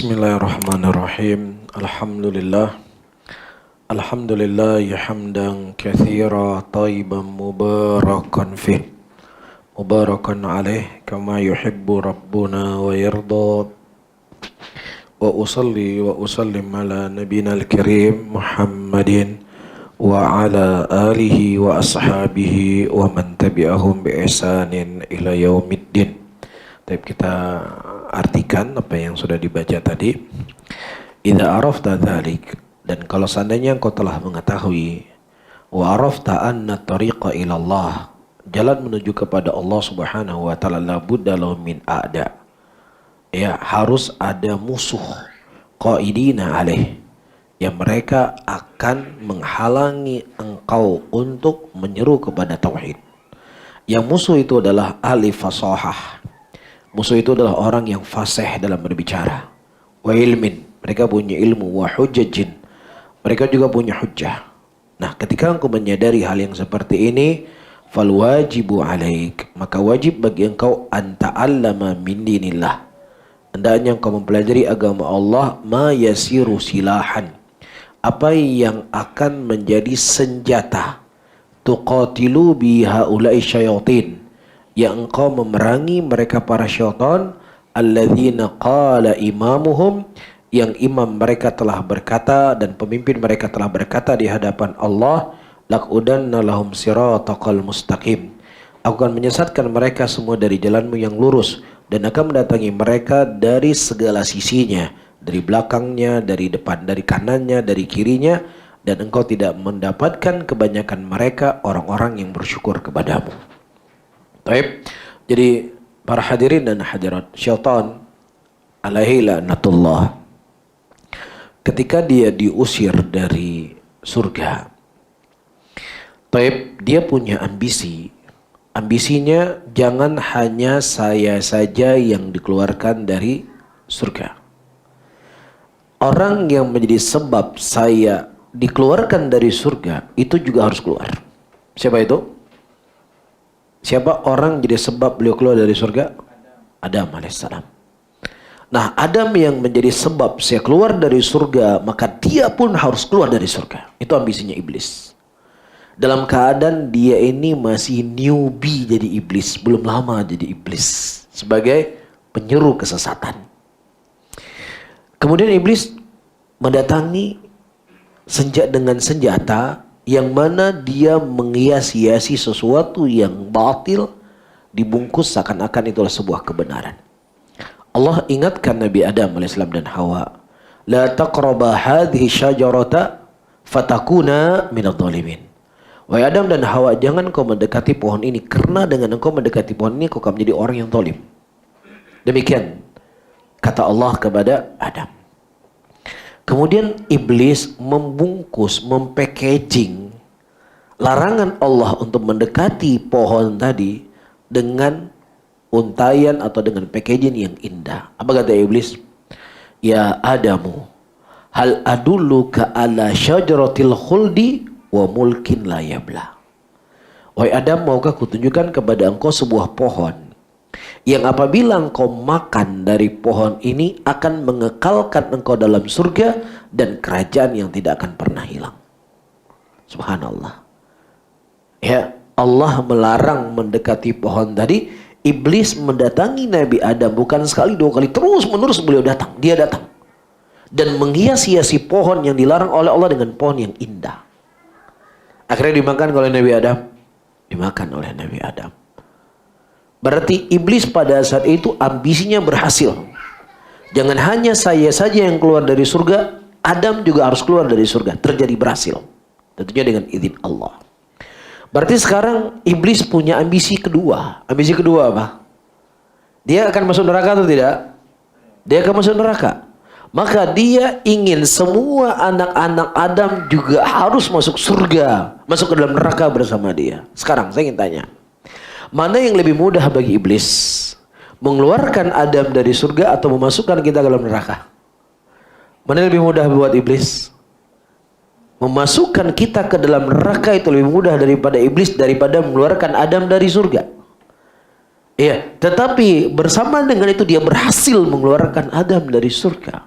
Bismillahirrahmanirrahim. Alhamdulillah hamdan katsira thayyiban mubarakan fih. Mubarakan alaih kama yuhibbu rabbuna wa yarda. Wa usalli wa usallim ala nabiyina al-karim Muhammadin wa ala alihi wa ashabihi wa man tabi'ahum bi ihsanin ila yaumiddin. Tapi kita artikan apa yang sudah dibaca tadi. Idza arafta dzalik, dan kalau seandainya engkau telah mengetahui, wa arafta anna tariqa ila Allah, jalan menuju kepada Allah Subhanahu wa taala, la budda lahu min a'da. Ya, harus ada musuh qaidina alaih, yang mereka akan menghalangi engkau untuk menyeru kepada tauhid. Yang musuh itu adalah ahli fasahah. Musuh itu adalah orang yang fasih dalam berbicara. Wa ilmin, mereka punya ilmu. Wa hujjajin, mereka juga punya hujjah. Nah, ketika engkau menyadari hal yang seperti ini, fal wajibu alaik, maka wajib bagi engkau an ta'allama min dinillah, hendaknya engkau mempelajari agama Allah, ma yasiru silahan, apa yang akan menjadi senjata, tuqatilu biha ulai syayatin, yang engkau memerangi mereka para syaitan, alladzina qala imamuhum, yang imam mereka telah berkata dan pemimpin mereka telah berkata di hadapan Allah, laqudanna lahum siratal mustaqim, aku akan menyesatkan mereka semua dari jalanmu yang lurus, dan akan mendatangi mereka dari segala sisinya, dari belakangnya, dari depan, dari kanannya, dari kirinya, dan engkau tidak mendapatkan kebanyakan mereka orang-orang yang bersyukur kepadamu. Baik, jadi para hadirin dan hadirat, syaitan alaihi la'natullah, ketika dia diusir dari surga, baik, dia punya ambisi. Ambisinya jangan hanya saya saja yang dikeluarkan dari surga. Orang yang menjadi sebab saya dikeluarkan dari surga itu juga harus keluar. Siapa itu? Siapa orang jadi sebab beliau keluar dari surga? Adam alaihissalam. Nah, Adam yang menjadi sebab saya keluar dari surga, maka dia pun harus keluar dari surga. Itu ambisinya iblis. Dalam keadaan dia ini masih newbie jadi iblis, belum lama jadi iblis, sebagai penyeru kesesatan. Kemudian iblis mendatangi dengan senjata yang mana dia menghias-hiasi sesuatu yang batil, dibungkus seakan-akan itulah sebuah kebenaran. Allah ingatkan Nabi Adam alaihissalam dan Hawa, la taqraba hadhihi syajarata fatakuna minadh dhalimin. Wahai Adam dan Hawa, jangan kau mendekati pohon ini, karena dengan engkau mendekati pohon ini kau akan menjadi orang yang zalim. Demikian kata Allah kepada Adam. Kemudian iblis membungkus, mempackaging larangan Allah untuk mendekati pohon tadi dengan untaian atau dengan packaging yang indah. Apa kata iblis? Ya Adamu, hal adulluka ala syajaratil khuldi wa mulkin la yabla. Wahai Adam, maukah kutunjukkan kepada engkau sebuah pohon yang apabila engkau makan dari pohon ini akan mengekalkan engkau dalam surga dan kerajaan yang tidak akan pernah hilang. Subhanallah. Ya, Allah melarang mendekati pohon tadi. Iblis mendatangi Nabi Adam bukan sekali dua kali, terus menerus beliau datang. Dia datang dan menghias-hiasi pohon yang dilarang oleh Allah dengan pohon yang indah. Akhirnya dimakan oleh Nabi Adam. Dimakan oleh Nabi Adam. Berarti iblis pada saat itu ambisinya berhasil. Jangan hanya saya saja yang keluar dari surga, Adam juga harus keluar dari surga. Terjadi berhasil. Tentunya dengan izin Allah. Berarti sekarang iblis punya ambisi kedua. Ambisi kedua apa? Dia akan masuk neraka atau tidak? Dia akan masuk neraka. Maka dia ingin semua anak-anak Adam juga harus masuk surga, masuk ke dalam neraka bersama dia. Sekarang saya ingin tanya, mana yang lebih mudah bagi iblis? Mengeluarkan Adam dari surga atau memasukkan kita ke dalam neraka? Mana yang lebih mudah buat iblis? Memasukkan kita ke dalam neraka itu lebih mudah daripada iblis, daripada mengeluarkan Adam dari surga. Iya, tetapi bersama dengan itu dia berhasil mengeluarkan Adam dari surga.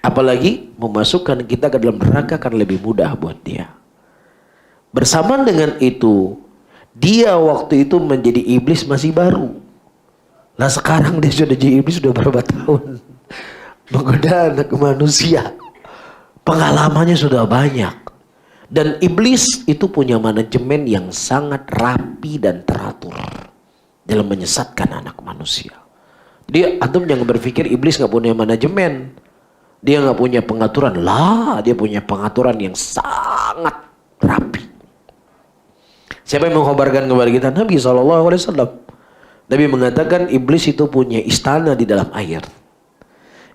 Apalagi memasukkan kita ke dalam neraka kan lebih mudah buat dia. Bersamaan dengan itu, dia waktu itu menjadi iblis masih baru. Nah sekarang dia sudah jadi iblis sudah berapa tahun. Menggoda anak manusia. Pengalamannya sudah banyak. Dan iblis itu punya manajemen yang sangat rapi dan teratur dalam menyesatkan anak manusia. Jadi antum jangan berpikir iblis gak punya manajemen. Dia gak punya pengaturan. Lah, dia punya pengaturan yang sangat rapi. Siapa yang mengkhabarkan kepada kita? Nabi SAW. Nabi mengatakan iblis itu punya istana di dalam air.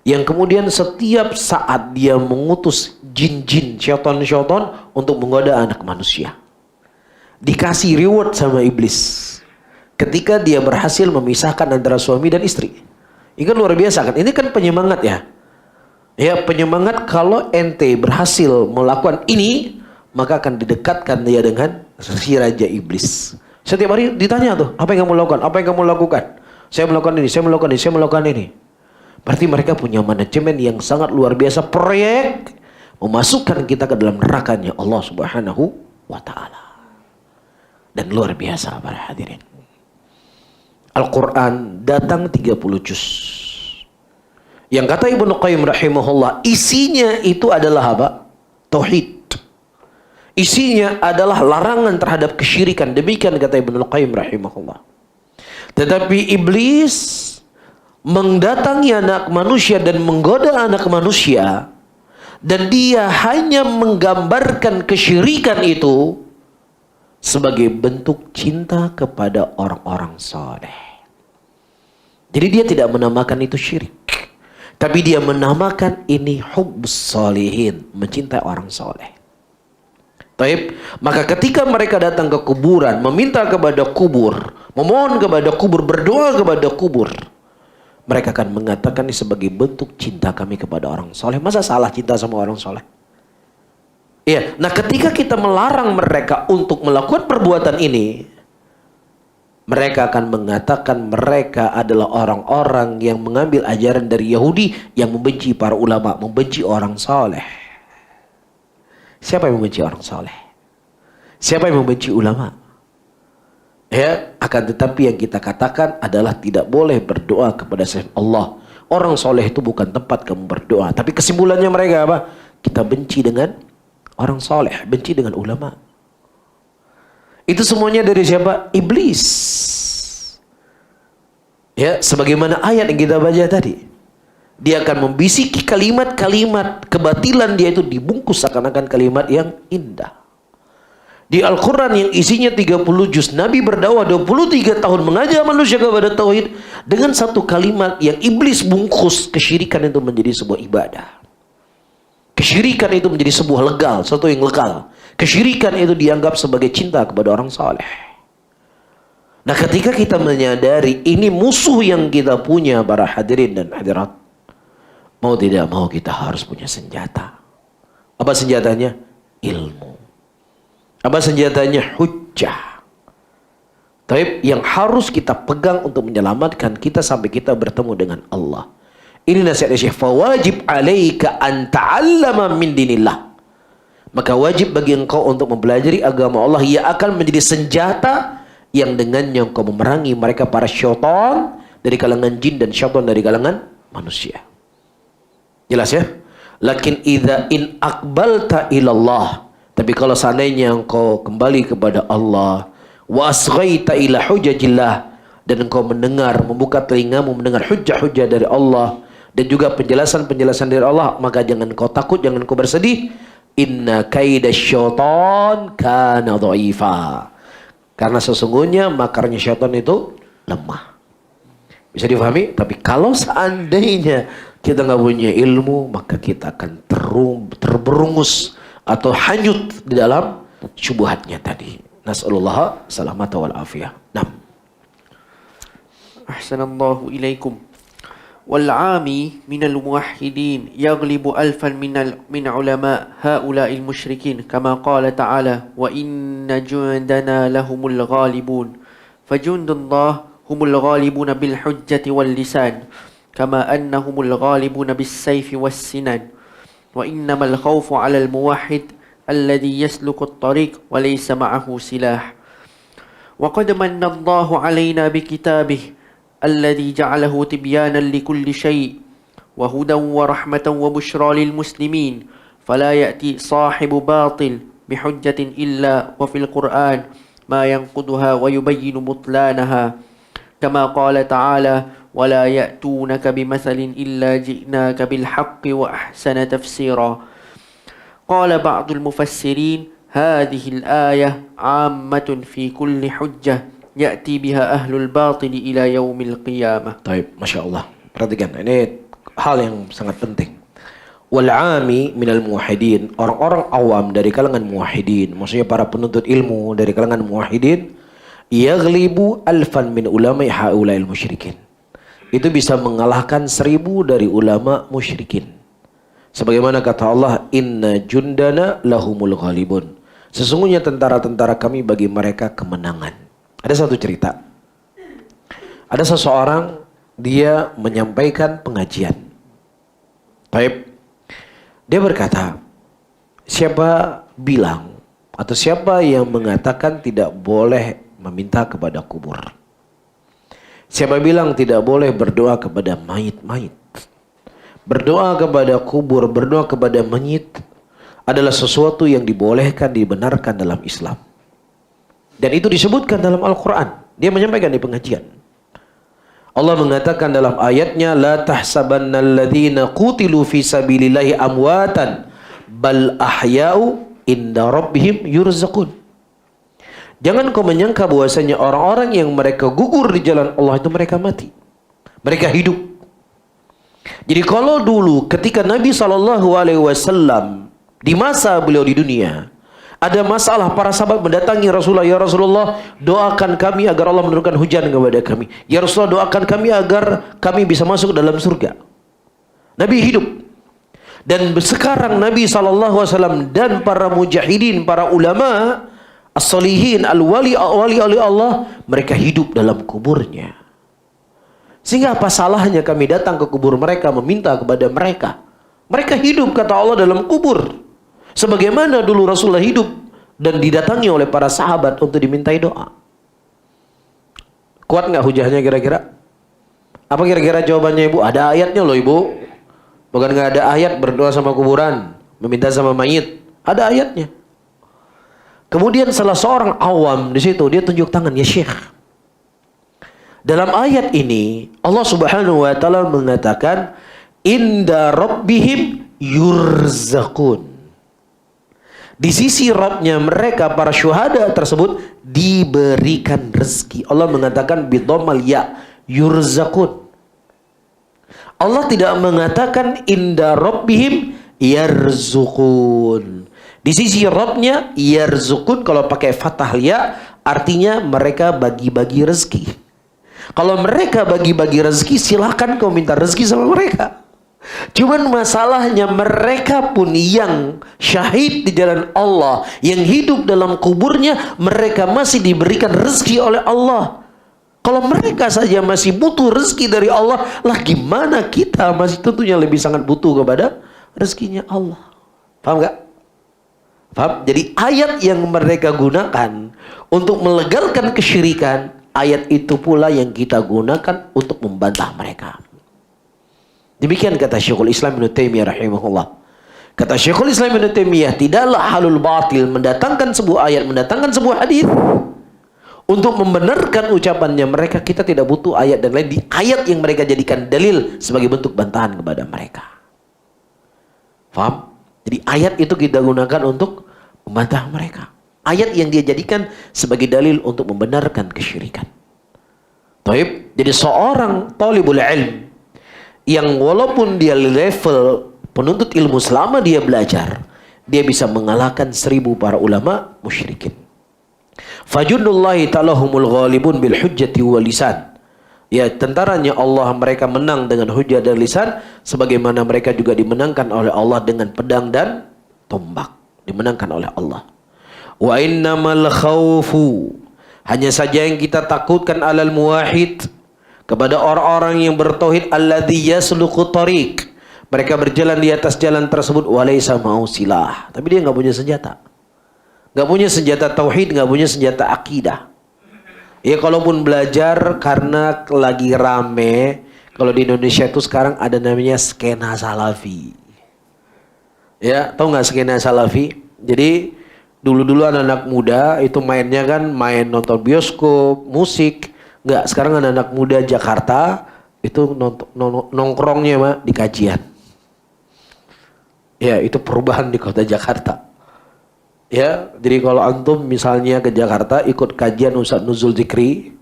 Yang kemudian setiap saat dia mengutus jin-jin, syaitan-syaitan untuk menggoda anak manusia. Dikasih reward sama iblis. Ketika dia berhasil memisahkan antara suami dan istri. Ini kan luar biasa kan? Ini kan penyemangat ya. Ya penyemangat kalau ente berhasil melakukan ini, maka akan didekatkan dia dengan si raja iblis. Setiap hari ditanya tuh, apa yang kamu lakukan? Apa yang kamu lakukan? Saya melakukan ini, saya melakukan ini, saya melakukan ini. Berarti mereka punya manajemen yang sangat luar biasa. Proyek memasukkan kita ke dalam nerakanya Allah Subhanahu wa ta'ala. Dan luar biasa para hadirin. Al-Quran datang 30 juz. Yang kata Ibnu Qayyim rahimahullah, isinya itu adalah apa? Tauhid. Isinya adalah larangan terhadap kesyirikan. Demikian kata Ibnu Qayyim rahimahullah. Tetapi iblis mendatangi anak manusia dan menggoda anak manusia, dan dia hanya menggambarkan kesyirikan itu sebagai bentuk cinta kepada orang-orang saleh. Jadi dia tidak menamakan itu syirik, tapi dia menamakan ini hubbus sholihin, mencintai orang saleh. Taib. Maka ketika mereka datang ke kuburan, meminta kepada kubur, memohon kepada kubur, berdoa kepada kubur, mereka akan mengatakan ini sebagai bentuk cinta kami kepada orang soleh. Masa salah cinta sama orang soleh? Iya. Nah ketika kita melarang mereka untuk melakukan perbuatan ini, mereka akan mengatakan mereka adalah orang-orang yang mengambil ajaran dari Yahudi yang membenci para ulama, membenci orang soleh. Siapa yang membenci orang soleh? Siapa yang membenci ulama? Ya, akan tetapi yang kita katakan adalah tidak boleh berdoa kepada selain Allah. Orang soleh itu bukan tempat kamu berdoa. Tapi kesimpulannya mereka apa? Kita benci dengan orang soleh, benci dengan ulama. Itu semuanya dari siapa? Iblis. Ya, sebagaimana ayat yang kita baca tadi. Dia akan membisiki kalimat-kalimat kebatilan, dia itu dibungkus seakan-akan kalimat yang indah. Di Al-Quran yang isinya 30 juz, Nabi berdakwah 23 tahun mengajak manusia kepada tauhid dengan satu kalimat yang iblis bungkus kesyirikan itu menjadi sebuah ibadah. Kesyirikan itu menjadi sebuah legal, sesuatu yang legal. Kesyirikan itu dianggap sebagai cinta kepada orang saleh. Nah ketika kita menyadari ini musuh yang kita punya para hadirin dan hadirat, mau tidak mau kita harus punya senjata. Apa senjatanya? Ilmu. Apa senjatanya? Hujjah. Taib yang harus kita pegang untuk menyelamatkan kita sampai kita bertemu dengan Allah. Ini nasihat Syekh. Fawajib alaika an ta'allama min dinillah. Maka wajib bagi engkau untuk mempelajari agama Allah yang akan menjadi senjata yang dengannya engkau memerangi mereka para syaitan dari kalangan jin dan syaitan dari kalangan manusia. Jelas ya? Lakin idza in aqbalta ilallah. Tapi kalau seandainya engkau kembali kepada Allah, wa asghaita ila hujajillah, dan engkau mendengar, membuka telingamu mendengar hujah-hujah dari Allah dan juga penjelasan-penjelasan dari Allah, maka jangan kau takut, jangan kau bersedih. Inna kaidasyaitan kana dha'ifa. Karena sesungguhnya makarnya syaitan itu lemah. Bisa difahami? Tapi kalau seandainya kita nggak punya ilmu, maka kita akan terberungus atau hanyut di dalam syubhatnya tadi. Nas'alullah salamata wal afiyah. Naam. Ahsanallahu ilaikum. Wal 'ami minal muwahhidin yaghlibu alfan min ulama haula'il musyrikin kama qala ta'ala wa inna jundana lahumul ghalibun. Fajundullah humul ghalibuna bil hujjati wal lisan. كما أنهم الغالبون بالسيف والسنان وإنما الخوف على الموحد الذي يسلك الطريق وليس معه سلاح. وقد من الله علينا بكتابه الذي جعله تبيانا لكل شيء وهدى ورحمة وبشرى للمسلمين، فلا يأتي صاحب باطل بحجة إلا وفي القرآن ما ينقضها ويبين بطلانها، كما قال تعالى: ولا يأتونك بمثل إلا جئناك بالحق وأحسن تفسيرا. قال بعض المفسرين: هذه الآية عامة في كل حجة يأتي بها أهل الباطل إلى يوم القيامة. Taib, Masya Allah. Perhatikan, ini hal yang sangat penting. Wal'ami minal muwahhidin, orang-orang awam dari kalangan muwahhidin, maksudnya para penuntut ilmu dari kalangan muwahhidin, yaghlibu alfan min ulama'i haula'il musyrikin. Itu bisa mengalahkan 1000 dari ulama musyrikin. Sebagaimana kata Allah, inna jundana lahumul ghalibun. Sesungguhnya tentara-tentara kami bagi mereka kemenangan. Ada satu cerita. Ada seseorang, dia menyampaikan pengajian. Baik. Dia berkata, siapa bilang atau siapa yang mengatakan tidak boleh meminta kepada kubur? Siapa bilang tidak boleh berdoa kepada mayit-mayit? Berdoa kepada kubur, berdoa kepada mayit adalah sesuatu yang dibolehkan, dibenarkan dalam Islam. Dan itu disebutkan dalam Al-Quran. Dia menyampaikan di pengajian. Allah mengatakan dalam ayatnya, la tahsabanna alladhina qutilu fi sabilillahi amwatan bal ahya'u inda rabbihim yurzaqun. Jangan kau menyangka bahwasanya orang-orang yang mereka gugur di jalan Allah itu mereka mati. Mereka hidup. Jadi kalau dulu ketika Nabi SAW di masa beliau di dunia, ada masalah, para sahabat mendatangi Rasulullah, ya Rasulullah, doakan kami agar Allah menurunkan hujan kepada kami. Ya Rasulullah, doakan kami agar kami bisa masuk dalam surga. Nabi hidup. Dan sekarang Nabi SAW dan para mujahidin, para ulama, as-solihin, al-wali oleh Allah, mereka hidup dalam kuburnya. Sehingga apa salahnya kami datang ke kubur mereka, meminta kepada mereka? Mereka hidup, kata Allah, dalam kubur. Sebagaimana dulu Rasulullah hidup dan didatangi oleh para sahabat untuk dimintai doa. Kuat nggak hujahnya kira-kira? Apa kira-kira jawabannya ibu? Ada ayatnya loh ibu. Bukan nggak ada ayat berdoa sama kuburan, meminta sama mayit. Ada ayatnya. Kemudian salah seorang awam di situ, dia tunjuk tangan, ya Syekh. Dalam ayat ini Allah Subhanahu wa taala mengatakan inda rabbihim yurzaqun. Di sisi Rabbnya mereka, para syuhada tersebut diberikan rezeki. Allah mengatakan bidhammal ya, yurzaqun. Allah tidak mengatakan inda rabbihim yarzuqun. Di sisi Rabbnya yarzuqun, kalau pakai fathah ya artinya mereka bagi-bagi rezeki. Kalau mereka bagi-bagi rezeki, silahkan kau minta rezeki sama mereka. Cuman masalahnya mereka pun yang syahid di jalan Allah, yang hidup dalam kuburnya, mereka masih diberikan rezeki oleh Allah. Kalau mereka saja masih butuh rezeki dari Allah, lah gimana kita masih tentunya lebih sangat butuh kepada rezekinya Allah. Paham gak? Paham? Jadi ayat yang mereka gunakan untuk melegalkan kesyirikan, ayat itu pula yang kita gunakan untuk membantah mereka. Demikian kata Syekhul Islam Ibnu Taimiyah rahimahullah. Kata Syekhul Islam Ibnu Taimiyah, tidaklah halul batil mendatangkan sebuah ayat, mendatangkan sebuah hadis untuk membenarkan ucapannya mereka. Kita tidak butuh ayat dan lain di ayat yang mereka jadikan dalil sebagai bentuk bantahan kepada mereka. Faham? Jadi ayat itu kita gunakan untuk membantah mereka. Ayat yang dia jadikan sebagai dalil untuk membenarkan kesyirikan. Taib. Jadi seorang talibul ilm yang walaupun dia level penuntut ilmu, selama dia belajar, dia bisa mengalahkan 1000 para ulama musyrikin. Fajunullahi ta'ala humul ghalibun bil hujjati wal lisan. Ya, tentaranya Allah, mereka menang dengan hujjah dan lisan, sebagaimana mereka juga dimenangkan oleh Allah dengan pedang dan tombak. Dimenangkan oleh Allah. Wa innamal khawfu, hanya saja yang kita takutkan alal muwahhid, kepada orang-orang yang bertauhid, alladzi yasluku tariq, Mereka berjalan di atas jalan tersebut walaysa ma'u silah, tapi dia nggak punya senjata. Nggak punya senjata tauhid, nggak punya senjata akidah. Ya kalaupun belajar karena lagi rame, kalau di Indonesia itu sekarang ada namanya skena salafi. Ya, tahu nggak skena salafi? Jadi dulu-dulu anak-anak muda itu mainnya kan main nonton bioskop, musik. Nggak, sekarang anak-anak muda Jakarta itu nongkrongnya mah di kajian. Ya, itu perubahan di kota Jakarta. Ya, jadi kalau antum misalnya ke Jakarta ikut kajian Ustadz Nuzul Zikri,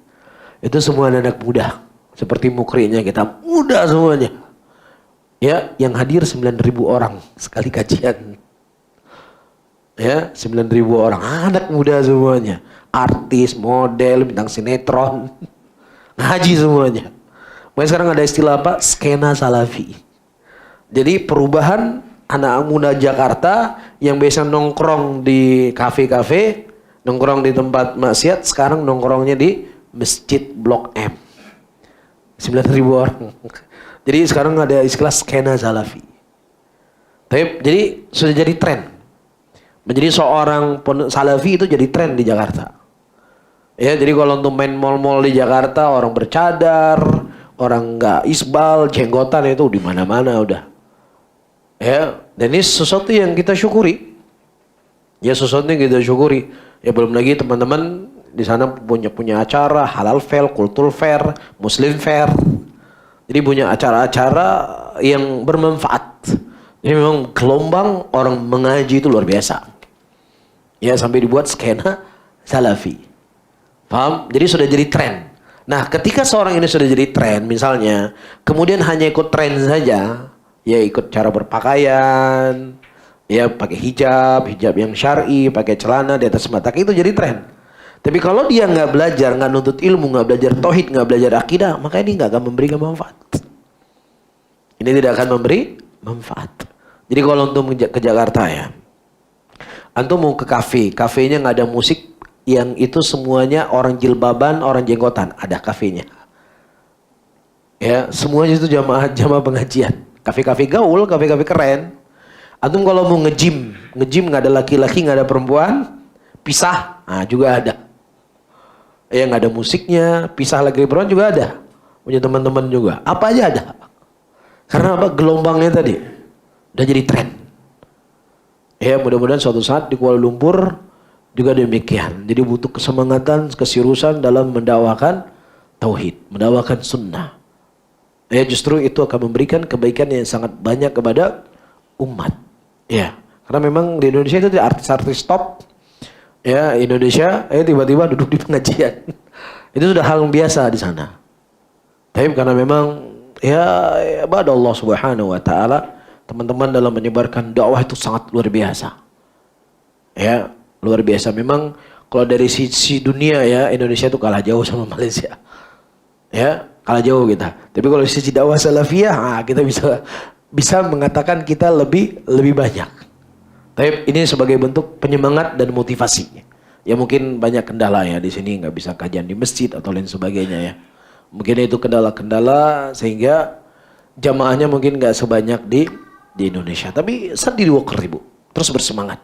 itu semua anak muda. Seperti mukrinya kita, muda semuanya. Ya, yang hadir 9.000 orang sekali kajian. Ya, 9.000 orang, anak muda semuanya. Artis, model, bintang sinetron. Ngaji semuanya. Makanya sekarang ada istilah apa? Skena salafi. Jadi perubahan anak muda Jakarta yang biasa nongkrong di kafe-kafe, nongkrong di tempat maksiat, sekarang nongkrongnya di Masjid Blok M. 9.000 orang. Jadi sekarang ada istilah skena salafi. Jadi sudah jadi tren. Menjadi seorang salafi itu jadi tren di Jakarta. Ya, jadi kalau untuk main mall-mall di Jakarta, orang bercadar, orang nggak isbal, jenggotan itu di mana-mana udah. Ya, dan ini sesuatu yang kita syukuri. Ya, sesuatu yang kita syukuri. Ya, belum lagi teman-teman di sana punya acara halal fair, kultur fair, muslim fair. Jadi punya acara-acara yang bermanfaat. Jadi memang gelombang orang mengaji itu luar biasa. Ya, sampai dibuat skena salafi. Paham? Jadi sudah jadi tren. Nah, ketika seorang ini sudah jadi tren, misalnya, kemudian hanya ikut tren saja, ya ikut cara berpakaian, ya pakai hijab yang syar'i, pakai celana di atas mata kaki, itu jadi tren. Tapi kalau dia nggak belajar, nggak nuntut ilmu, nggak belajar tauhid, nggak belajar akidah, maka ini nggak akan memberikan manfaat. Ini tidak akan memberi manfaat. Jadi kalau untuk ke Jakarta ya, antum mau ke kafe, kafenya nggak ada musik, yang itu semuanya orang jilbaban, orang jenggotan, ada kafenya. Ya, semuanya itu jamaah pengajian. Kafe-kafe gaul, kafe-kafe keren. Antum kalau mau nge-gym nggak ada laki-laki, nggak ada perempuan, pisah, nah juga ada. Ya nggak ada musiknya, pisah lagi perempuan juga ada. Punya teman-teman juga, apa aja ada. Karena apa? Gelombangnya tadi udah jadi tren. Ya mudah-mudahan suatu saat di Kuala Lumpur juga demikian. Jadi butuh kesemangatan, keseriusan dalam mendakwakan tauhid, mendakwakan sunnah. Ya justru itu akan memberikan kebaikan yang sangat banyak kepada umat. Ya, karena memang di Indonesia itu artis-artis top. Ya, Indonesia tiba-tiba duduk di pengajian. Itu sudah hal yang biasa di sana. Tapi karena memang ya ibadah Allah Subhanahu wa taala, teman-teman dalam menyebarkan dakwah itu sangat luar biasa. Ya, luar biasa. Memang kalau dari sisi dunia ya, Indonesia itu kalah jauh sama Malaysia. Ya, kalah jauh kita. Tapi kalau dari sisi dakwah salafiyah, kita bisa mengatakan kita lebih banyak. Tapi ini sebagai bentuk penyemangat dan motivasi. Ya mungkin banyak kendala ya di sini, nggak bisa kajian di masjid atau lain sebagainya ya. Mungkin itu kendala-kendala sehingga jamaahnya mungkin nggak sebanyak di Indonesia. Tapi sendiri ribu terus bersemangat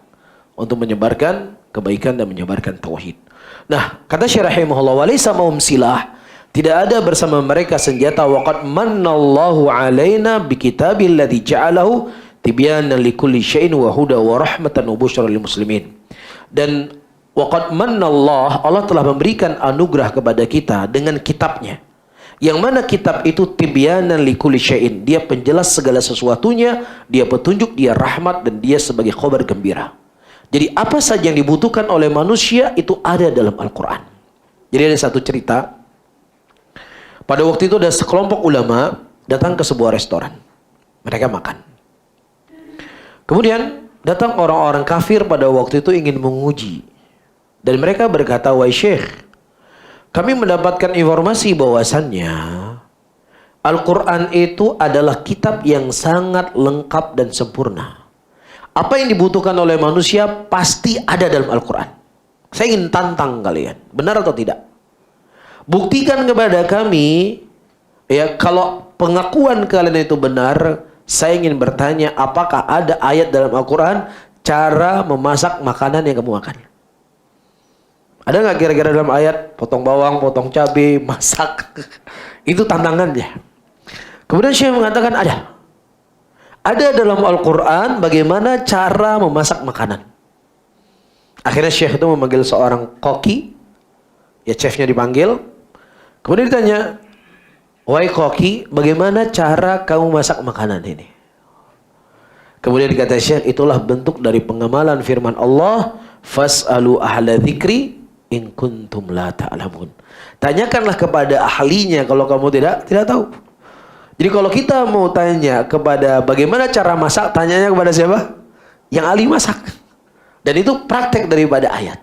untuk menyebarkan kebaikan dan menyebarkan tauhid. Nah, kata Syekh rahimahullah, walaysa ma'hum silah, tidak ada bersama mereka senjata. Waqad mannallahu alaina bikitabil ladzi ja'alahu tibyanan likulli syai'in wa huda wa rahmatan wa busyra lil muslimin. Dan waqad mannallah, Allah telah memberikan anugerah kepada kita dengan kitabnya. Yang mana kitab itu tibyanan likulli syai'in, dia penjelas segala sesuatunya, dia petunjuk, dia rahmat, dan dia sebagai khabar gembira. Jadi apa saja yang dibutuhkan oleh manusia itu ada dalam Al-Quran. Jadi ada satu cerita. Pada waktu itu ada sekelompok ulama datang ke sebuah restoran. Mereka makan. Kemudian datang orang-orang kafir pada waktu itu ingin menguji. Dan mereka berkata, wahai Syekh, kami mendapatkan informasi bahwasannya Al-Quran itu adalah kitab yang sangat lengkap dan sempurna. Apa yang dibutuhkan oleh manusia pasti ada dalam Al-Quran. Saya ingin tantang kalian, benar atau tidak? Buktikan kepada kami, ya kalau pengakuan kalian itu benar, saya ingin bertanya, apakah ada ayat dalam Al-Quran cara memasak makanan yang kamu makan? Ada nggak kira-kira dalam ayat potong bawang, potong cabai, masak? Itu tantangannya. Kemudian Syekh mengatakan ada. Ada dalam Al-Quran bagaimana cara memasak makanan. Akhirnya Syekh itu memanggil seorang koki. Ya, chefnya dipanggil. Kemudian ditanya, wahai koki, bagaimana cara kamu masak makanan ini? Kemudian dikata Syekh, itulah bentuk dari pengamalan firman Allah, fas'alu ahla dzikri in kuntum la ta'lamun. Tanyakanlah kepada ahlinya kalau kamu tidak tahu. Jadi kalau kita mau tanya kepada bagaimana cara masak, tanyanya kepada siapa? Yang ahli masak. Dan itu praktek daripada ayat.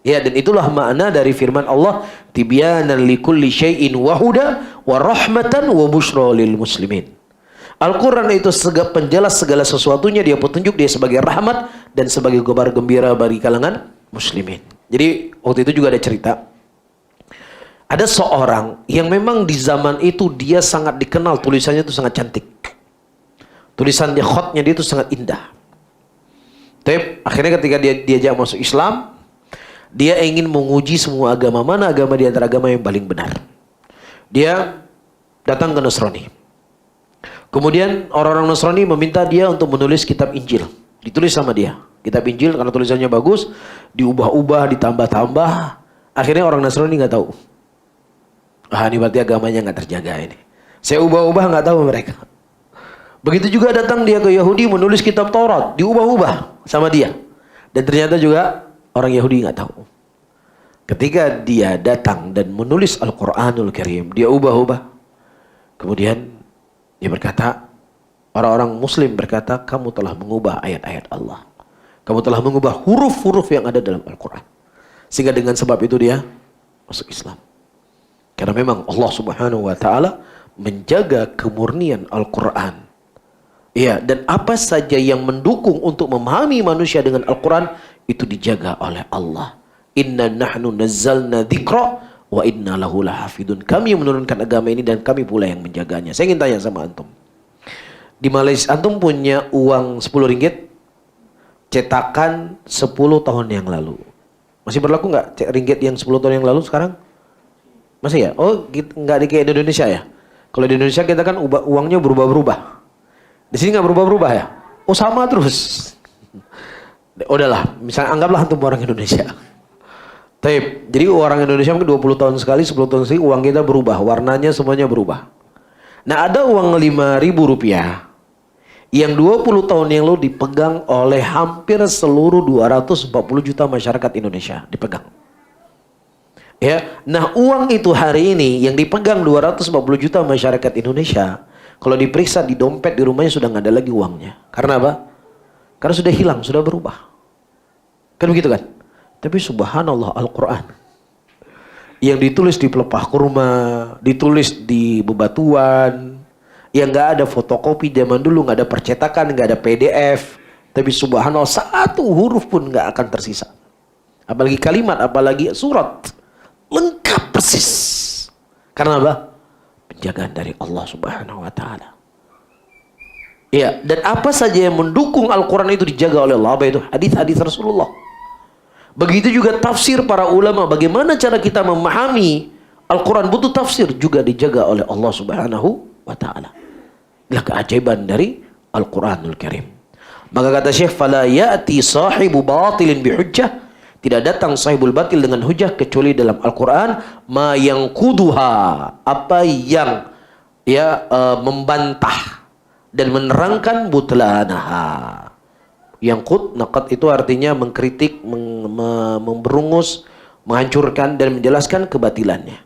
Ya, dan itulah makna dari firman Allah, tibyanan likulli syai'in wa huda wa rahmatan wa busyra lil muslimin. Al-Quran itu penjelas segala sesuatunya, dia petunjuk, dia sebagai rahmat dan sebagai kabar gembira bagi kalangan muslimin. Jadi waktu itu juga ada cerita, ada seorang yang memang di zaman itu dia sangat dikenal, tulisannya itu sangat cantik, tulisannya khotnya dia itu sangat indah. Tapi akhirnya ketika dia diajak masuk Islam, dia ingin menguji semua agama, mana agama di antara agama yang paling benar. Dia datang ke Nasrani. Kemudian orang-orang Nasrani meminta dia untuk menulis kitab Injil. Ditulis sama dia. Kitab Injil karena tulisannya bagus, diubah-ubah, ditambah-tambah. Akhirnya orang Nasrani nggak tahu. Ah, ini berarti agamanya nggak terjaga ini. Saya ubah-ubah nggak tahu mereka. Begitu juga datang dia ke Yahudi menulis kitab Taurat, diubah-ubah sama dia. Dan ternyata juga orang Yahudi nggak tahu. Ketika dia datang dan menulis Al-Quranul Karim, dia ubah-ubah. Kemudian dia berkata, orang-orang Muslim berkata, kamu telah mengubah ayat-ayat Allah. Kamu telah mengubah huruf-huruf yang ada dalam Al-Quran. Sehingga dengan sebab itu dia masuk Islam. Karena memang Allah Subhanahu wa Ta'ala menjaga kemurnian Al-Quran. Ya, dan apa saja yang mendukung untuk memahami manusia dengan Al-Quran itu dijaga oleh Allah. Inna nahnu nazzalna dzikra wa inna lahu lahafidun. Kami yang menurunkan agama ini dan kami pula yang menjaganya. Saya ingin tanya sama antum. Di Malaysia antum punya uang 10 ringgit cetakan 10 tahun yang lalu. Masih berlaku nggak ringgit yang 10 tahun yang lalu sekarang? Masih ya? Oh, nggak di kayak di Indonesia ya? Kalau di Indonesia kita kan uangnya berubah-berubah. Di sini nggak berubah-berubah ya? Oh, sama terus. Udahlah, misalnya anggaplah antum orang Indonesia. Taib. Jadi orang Indonesia mungkin 20 tahun sekali, 10 tahun sekali uang kita berubah, warnanya semuanya berubah. Nah, ada uang 5.000 rupiah yang 20 tahun yang lalu dipegang oleh hampir seluruh 240 juta masyarakat Indonesia, dipegang. Ya, nah uang itu hari ini yang dipegang 240 juta masyarakat Indonesia, kalau diperiksa di dompet di rumahnya sudah nggak ada lagi uangnya. Karena apa? Karena sudah hilang, sudah berubah. Kan begitu kan? Tapi subhanallah Al-Quran yang ditulis di pelepah kurma, ditulis di bebatuan, yang nggak ada fotokopi zaman dulu, nggak ada percetakan, nggak ada PDF, tapi subhanallah satu huruf pun nggak akan tersisa. Apalagi kalimat, apalagi surat, lengkap persis. Karena apa? Penjagaan dari Allah Subhanahu Wa Taala. Ya, dan apa saja yang mendukung Al-Quran itu dijaga oleh Allah, itu hadis-hadis Rasulullah. Begitu juga tafsir para ulama, bagaimana cara kita memahami Al-Quran butuh tafsir, juga dijaga oleh Allah Subhanahu wa Ta'ala. Inilah keajaiban dari Al-Quranul Karim. Maka kata Syekh, fala ya'ti sahibu batilin bihujjah, tidak datang sahibul batil dengan hujah kecuali dalam Al-Quran ma yang kuduha, apa yang membantah dan menerangkan butlanaha. Yang naqad itu artinya mengkritik, memberungus, menghancurkan dan menjelaskan kebatilannya.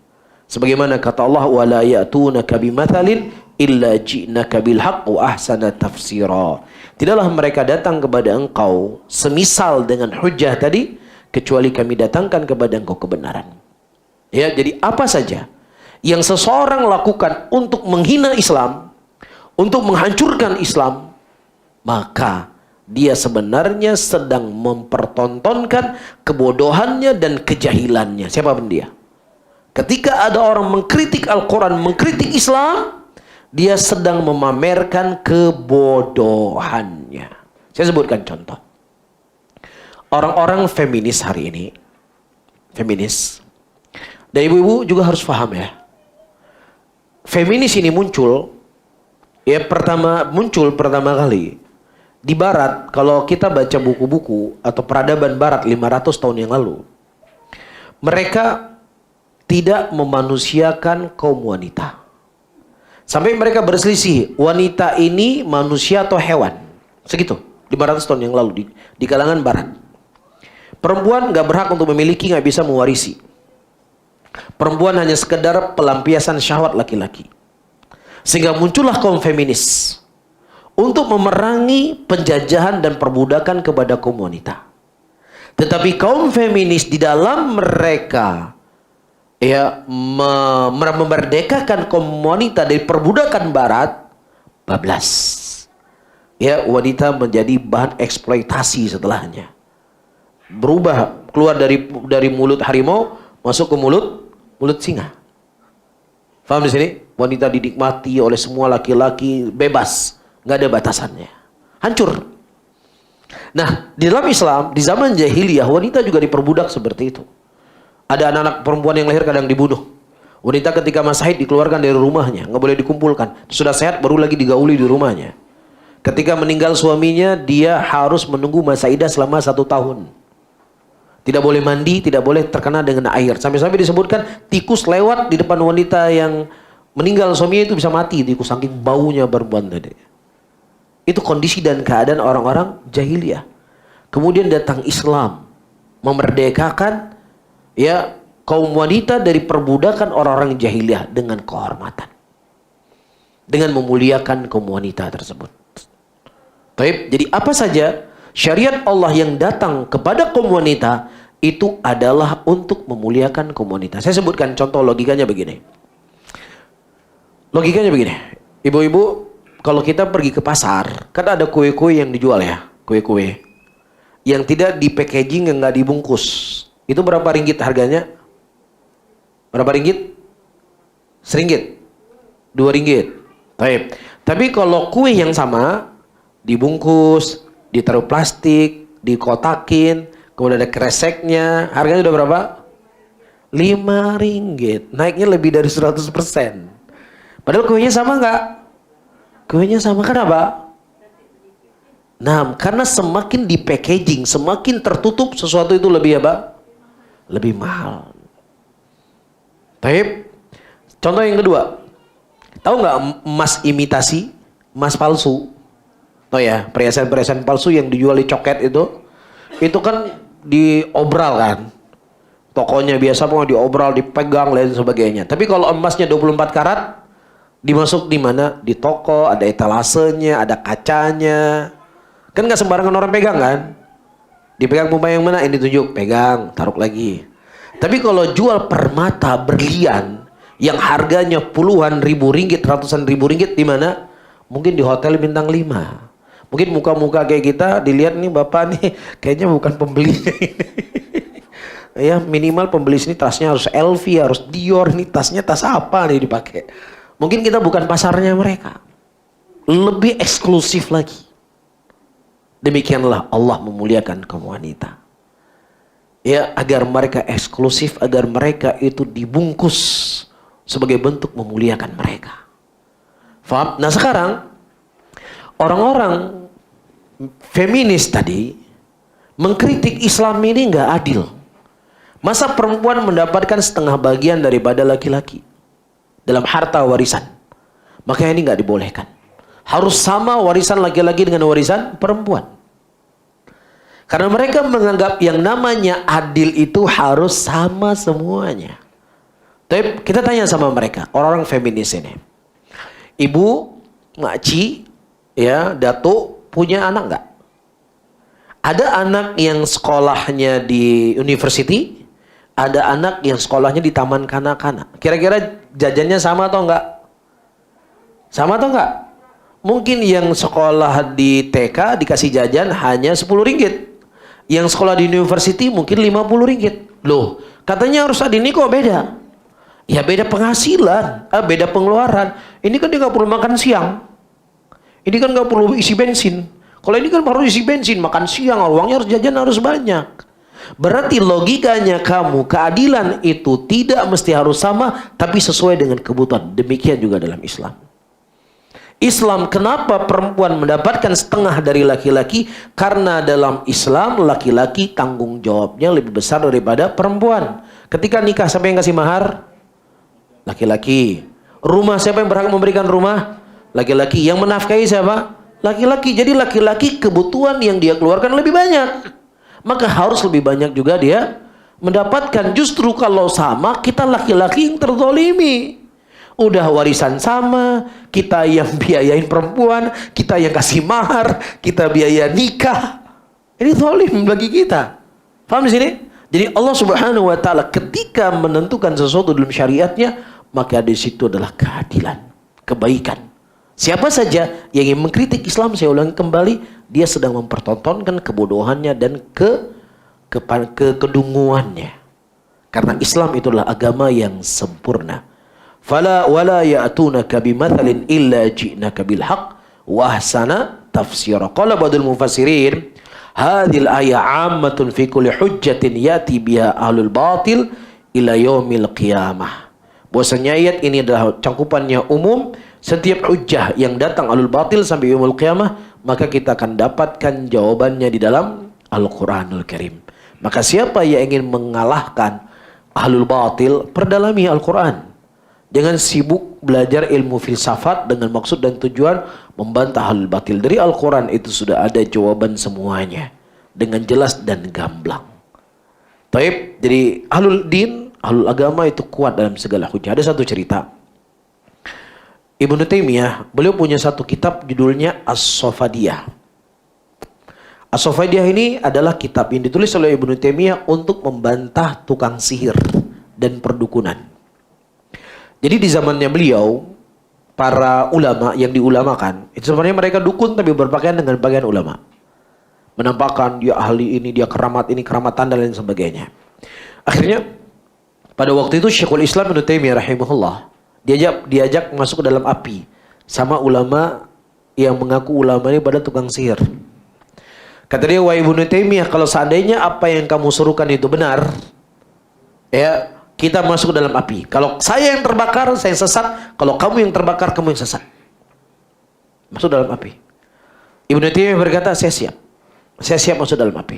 Sebagaimana kata Allah, wala ya'tunaka bimathalin illa ji'naka bil haqq wa ahsana tafsira. Tidaklah mereka datang kepada engkau semisal dengan hujah tadi kecuali kami datangkan kepada engkau kebenaran. Ya, jadi apa saja yang seseorang lakukan untuk menghina Islam, untuk menghancurkan Islam, maka dia sebenarnya sedang mempertontonkan kebodohannya dan kejahilannya. Siapapun dia. Ketika ada orang mengkritik Al-Quran, mengkritik Islam, dia sedang memamerkan kebodohannya. Saya sebutkan contoh. Orang-orang feminis hari ini, feminis, dan ibu-ibu juga harus paham ya. Feminis ini muncul pertama kali di barat. Kalau kita baca buku-buku atau peradaban barat 500 tahun yang lalu, mereka tidak memanusiakan kaum wanita. Sampai mereka berselisih, wanita ini manusia atau hewan. Segitu, 500 tahun yang lalu di kalangan barat. Perempuan gak berhak untuk memiliki, gak bisa mewarisi. Perempuan hanya sekedar pelampiasan syahwat laki-laki. Sehingga muncullah kaum feminis untuk memerangi penjajahan dan perbudakan kepada kaum wanita. Tetapi kaum feminis di dalam mereka memerdekakan kaum wanita dari perbudakan barat, bablas. Ya, wanita menjadi bahan eksploitasi setelahnya. Berubah, keluar dari mulut harimau masuk ke mulut singa. Faham di sini? Wanita dinikmati oleh semua laki-laki bebas, nggak ada batasannya. Hancur. Nah, di dalam Islam, di zaman jahiliyah, wanita juga diperbudak seperti itu. Ada anak-anak perempuan yang lahir kadang dibunuh. Wanita ketika masa haid dikeluarkan dari rumahnya, nggak boleh dikumpulkan. Sudah sehat baru lagi digauli di rumahnya. Ketika meninggal suaminya, dia harus menunggu masa idah selama 1 tahun. Tidak boleh mandi, tidak boleh terkena dengan air. Sampai-sampai disebutkan tikus lewat di depan wanita yang meninggal suaminya itu bisa mati. Tikus saking baunya berbuan tadi. Itu kondisi dan keadaan orang-orang jahiliyah. Kemudian datang Islam memerdekakan kaum wanita dari perbudakan orang-orang jahiliyah dengan kehormatan, dengan memuliakan kaum wanita tersebut. Baik, jadi apa saja syariat Allah yang datang kepada kaum wanita itu adalah untuk memuliakan kaum wanita. Saya sebutkan contoh logikanya begini. Logikanya begini, ibu-ibu, kalau kita pergi ke pasar, kan ada kue-kue yang dijual ya, kue-kue yang tidak di packaging, yang nggak dibungkus. Itu berapa ringgit harganya? Berapa ringgit? Seringgit? 2 ringgit? Baik. Tapi kalau kue yang sama dibungkus, ditaruh plastik, dikotakin, kemudian ada kreseknya, harganya udah berapa? 5 ringgit. Naiknya lebih dari 100%. Padahal kuenya sama nggak? Kuenya sama, kenapa? Nah, karena semakin di packaging, semakin tertutup, sesuatu itu lebih apa? Lebih mahal. Baik. Contoh yang kedua. Tahu nggak emas imitasi? Emas palsu. Oh ya, perhiasan-perhiasan palsu yang dijual di coket itu kan diobral kan. Tokonya biasa mau diobral, dipegang, lain sebagainya. Tapi kalau emasnya 24 karat, dimasuk di mana? Di toko, ada etalasenya, ada kacanya. Kan nggak sembarangan orang pegang kan? Dipegang pemain yang mana? Ini tunjuk, pegang, taruh lagi. Tapi kalau jual permata berlian yang harganya puluhan ribu ringgit, ratusan ribu ringgit, di mana? Mungkin di hotel bintang 5. Mungkin muka-muka kayak kita dilihat nih, bapak nih kayaknya bukan pembeli. Ya, minimal pembeli sini tasnya harus LV, harus Dior, nih tasnya tas apa nih dipakai. Mungkin kita bukan pasarnya mereka. Lebih eksklusif lagi. Demikianlah Allah memuliakan kaum wanita. Ya, agar mereka eksklusif, agar mereka itu dibungkus sebagai bentuk memuliakan mereka. Faham? Nah, sekarang orang-orang feminis tadi mengkritik Islam ini nggak adil. Masa perempuan mendapatkan setengah bagian daripada laki-laki dalam harta warisan? Makanya ini nggak dibolehkan. Harus sama warisan laki-laki dengan warisan perempuan. Karena mereka menganggap yang namanya adil itu harus sama semuanya. Tapi kita tanya sama mereka, orang-orang feminis ini. Ibu, makci, ya, datuk, punya anak nggak? Ada anak yang sekolahnya di university, ada anak yang sekolahnya di taman kanak-kanak. Kira-kira jajannya sama atau enggak? Sama atau enggak? Mungkin yang sekolah di TK dikasih jajan hanya 10 ringgit. Yang sekolah di university mungkin 50 ringgit. Loh, katanya harus adil, ini kok beda? Ya beda penghasilan, beda pengeluaran. Ini kan dia nggak perlu makan siang. Ini kan nggak perlu isi bensin. Kalau ini kan perlu isi bensin, makan siang, uangnya harus jajan harus banyak. Berarti logikanya kamu, keadilan itu tidak mesti harus sama, tapi sesuai dengan kebutuhan. Demikian juga dalam Islam. Islam, kenapa perempuan mendapatkan setengah dari laki-laki? Karena dalam Islam, laki-laki tanggung jawabnya lebih besar daripada perempuan. Ketika nikah, siapa yang kasih mahar? Laki-laki. Rumah, siapa yang berhak memberikan rumah? Laki-laki. Yang menafkahi siapa? Laki-laki. Jadi laki-laki kebutuhan yang dia keluarkan lebih banyak. Maka harus lebih banyak juga dia mendapatkan. Justru kalau sama, kita laki-laki yang terzolimi. Udah warisan sama, kita yang biayain perempuan, kita yang kasih mahar, kita biaya nikah. Ini zalim bagi kita. Paham di sini? Jadi Allah Subhanahu wa taala ketika menentukan sesuatu dalam syariatnya, maka di situ adalah keadilan, kebaikan. Siapa saja yang ingin mengkritik Islam, saya ulangi kembali, dia sedang mempertontonkan kebodohannya dan kedunguannya. Karena Islam itulah agama yang sempurna. Fala wala ya'tunaka bimathalin illa ji'naka bil haqq wa ahsana tafsira. Qala ba'dul mufassirin, hadhil ayat 'ammatun fi kulli hujjatin yati biha ahlul batil ila yaumil qiyamah. Bahwasanya ayat ini adalah cangkupannya umum, setiap hujjah yang datang ahlul batil sampai yaumul qiyamah, maka kita akan dapatkan jawabannya di dalam Al-Qur'anul Karim. Maka siapa yang ingin mengalahkan ahlul batil, perdalami Al-Qur'an. Jangan sibuk belajar ilmu filsafat dengan maksud dan tujuan membantah ahlul batil. Dari Al-Quran itu sudah ada jawaban semuanya dengan jelas dan gamblang. Taib, jadi ahlul din, ahlul agama itu kuat dalam segala hujah. Ada satu cerita. Ibnu Taimiyah, beliau punya satu kitab judulnya As-Safadiyah. As-Safadiyah ini adalah kitab yang ditulis oleh Ibnu Taimiyah untuk membantah tukang sihir dan perdukunan. Jadi di zamannya beliau, para ulama yang diulamakan, itu sebenarnya mereka dukun tapi berpakaian dengan pakaian ulama. Menampakkan dia ahli ini, dia keramat ini, keramatan dan lain sebagainya. Akhirnya, pada waktu itu Syekhul Islam Ibnu Taimiyah rahimahullah, diajak masuk ke dalam api. Sama ulama yang mengaku ulama ini pada tukang sihir. Kata dia, wahai Ibnu Taimiyah, kalau seandainya apa yang kamu suruhkan itu benar, ya, kita masuk ke dalam api. Kalau saya yang terbakar, saya sesat. Kalau kamu yang terbakar, kamu yang sesat. Masuk dalam api. Ibnu Taimiyah berkata, saya siap. Saya siap masuk dalam api.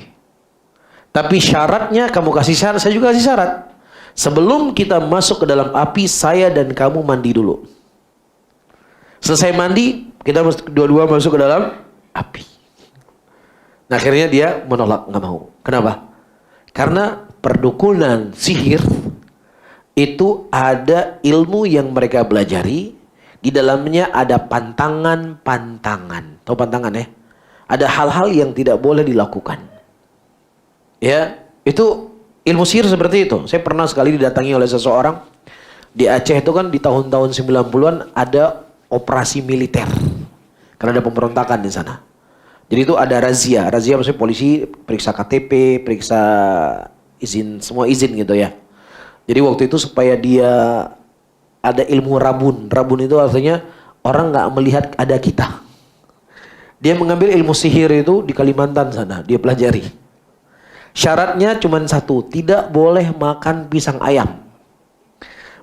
Tapi syaratnya, kamu kasih syarat, saya juga kasih syarat. Sebelum kita masuk ke dalam api, saya dan kamu mandi dulu. Selesai mandi, kita dua-dua masuk ke dalam api. Nah akhirnya dia menolak, nggak mau. Kenapa? Karena perdukunan sihir itu ada ilmu yang mereka pelajari, di dalamnya ada pantangan-pantangan. Tahu pantangan ya? Ada hal-hal yang tidak boleh dilakukan. Ya, itu ilmu sihir seperti itu. Saya pernah sekali didatangi oleh seseorang di Aceh itu kan di tahun-tahun 90-an ada operasi militer. Karena ada pemberontakan di sana. Jadi itu ada razia. Razia maksudnya polisi periksa KTP, periksa izin, semua izin gitu ya. Jadi waktu itu supaya dia ada ilmu rabun. Rabun itu artinya orang nggak melihat ada kita. Dia mengambil ilmu sihir itu di Kalimantan sana. Dia pelajari. Syaratnya cuma satu. Tidak boleh makan pisang ayam.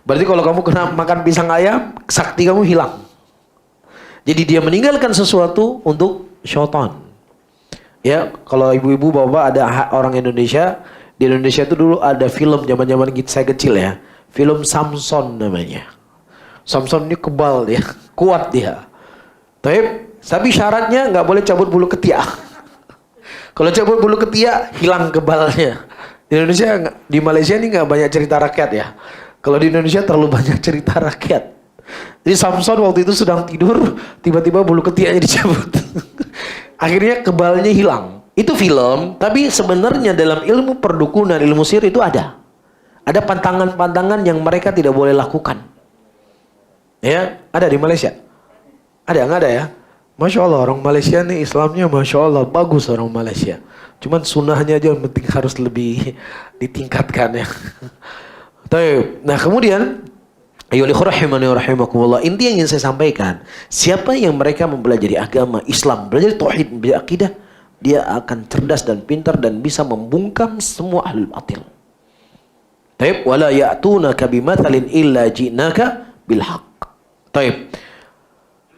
Berarti kalau kamu kena makan pisang ayam, sakti kamu hilang. Jadi dia meninggalkan sesuatu untuk syaitan. Ya, kalau ibu-ibu bapak ada orang Indonesia. Di Indonesia itu dulu ada film zaman-zaman saya kecil ya. Film Samson namanya. Samson ini kebal dia, kuat dia. Tapi syaratnya nggak boleh cabut bulu ketiak. Kalau cabut bulu ketiak hilang kebalnya. Di Indonesia, di Malaysia ini nggak banyak cerita rakyat ya. Kalau di Indonesia terlalu banyak cerita rakyat. Jadi Samson waktu itu sedang tidur, tiba-tiba bulu ketiaknya dicabut. Akhirnya kebalnya hilang. Itu film, tapi sebenarnya dalam ilmu perdukunan, ilmu sihir itu ada. Ada pantangan-pantangan yang mereka tidak boleh lakukan. Ya, ada di Malaysia. Ada, nggak ada ya? Masya Allah, orang Malaysia nih Islamnya Masya Allah, bagus orang Malaysia. Cuman sunnahnya aja yang penting harus lebih ditingkatkan ya. Nah kemudian, Ayo rahimani wa rahimakumullah. Inti yang ingin saya sampaikan, siapa yang mereka mempelajari agama Islam, belajar tauhid, belajar akidah, dia akan cerdas dan pintar dan bisa membungkam semua ahlul batil. Taib wala ya'tunaka bimathalin illa ji'naka bil haqq. Taib.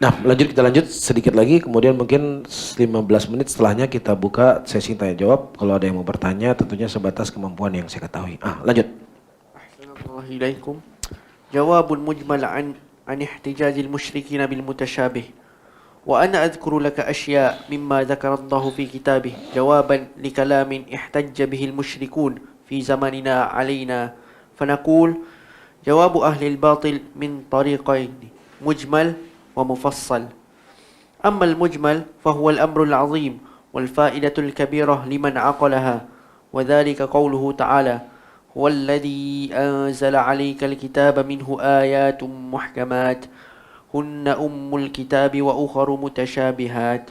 Nah, kita lanjut sedikit lagi, kemudian mungkin 15 menit setelahnya kita buka sesi tanya jawab. Kalau ada yang mau bertanya, tentunya sebatas kemampuan yang saya ketahui. Lanjut. Assalamualaikum. جواب مجمل عن احتجاج المشركين بالمتشابه وأنا أذكر لك أشياء مما ذكر الله في كتابه جوابا لكلام احتج به المشركون في زماننا علينا فنقول جواب أهل الباطل من طريقين مجمل ومفصل أما المجمل فهو الأمر العظيم والفائدة الكبيرة لمن عقلها وذلك قوله تعالى هو الذي أنزل عليك الكتاب منه آيات محكمات هن الكتاب وأخر متشابهات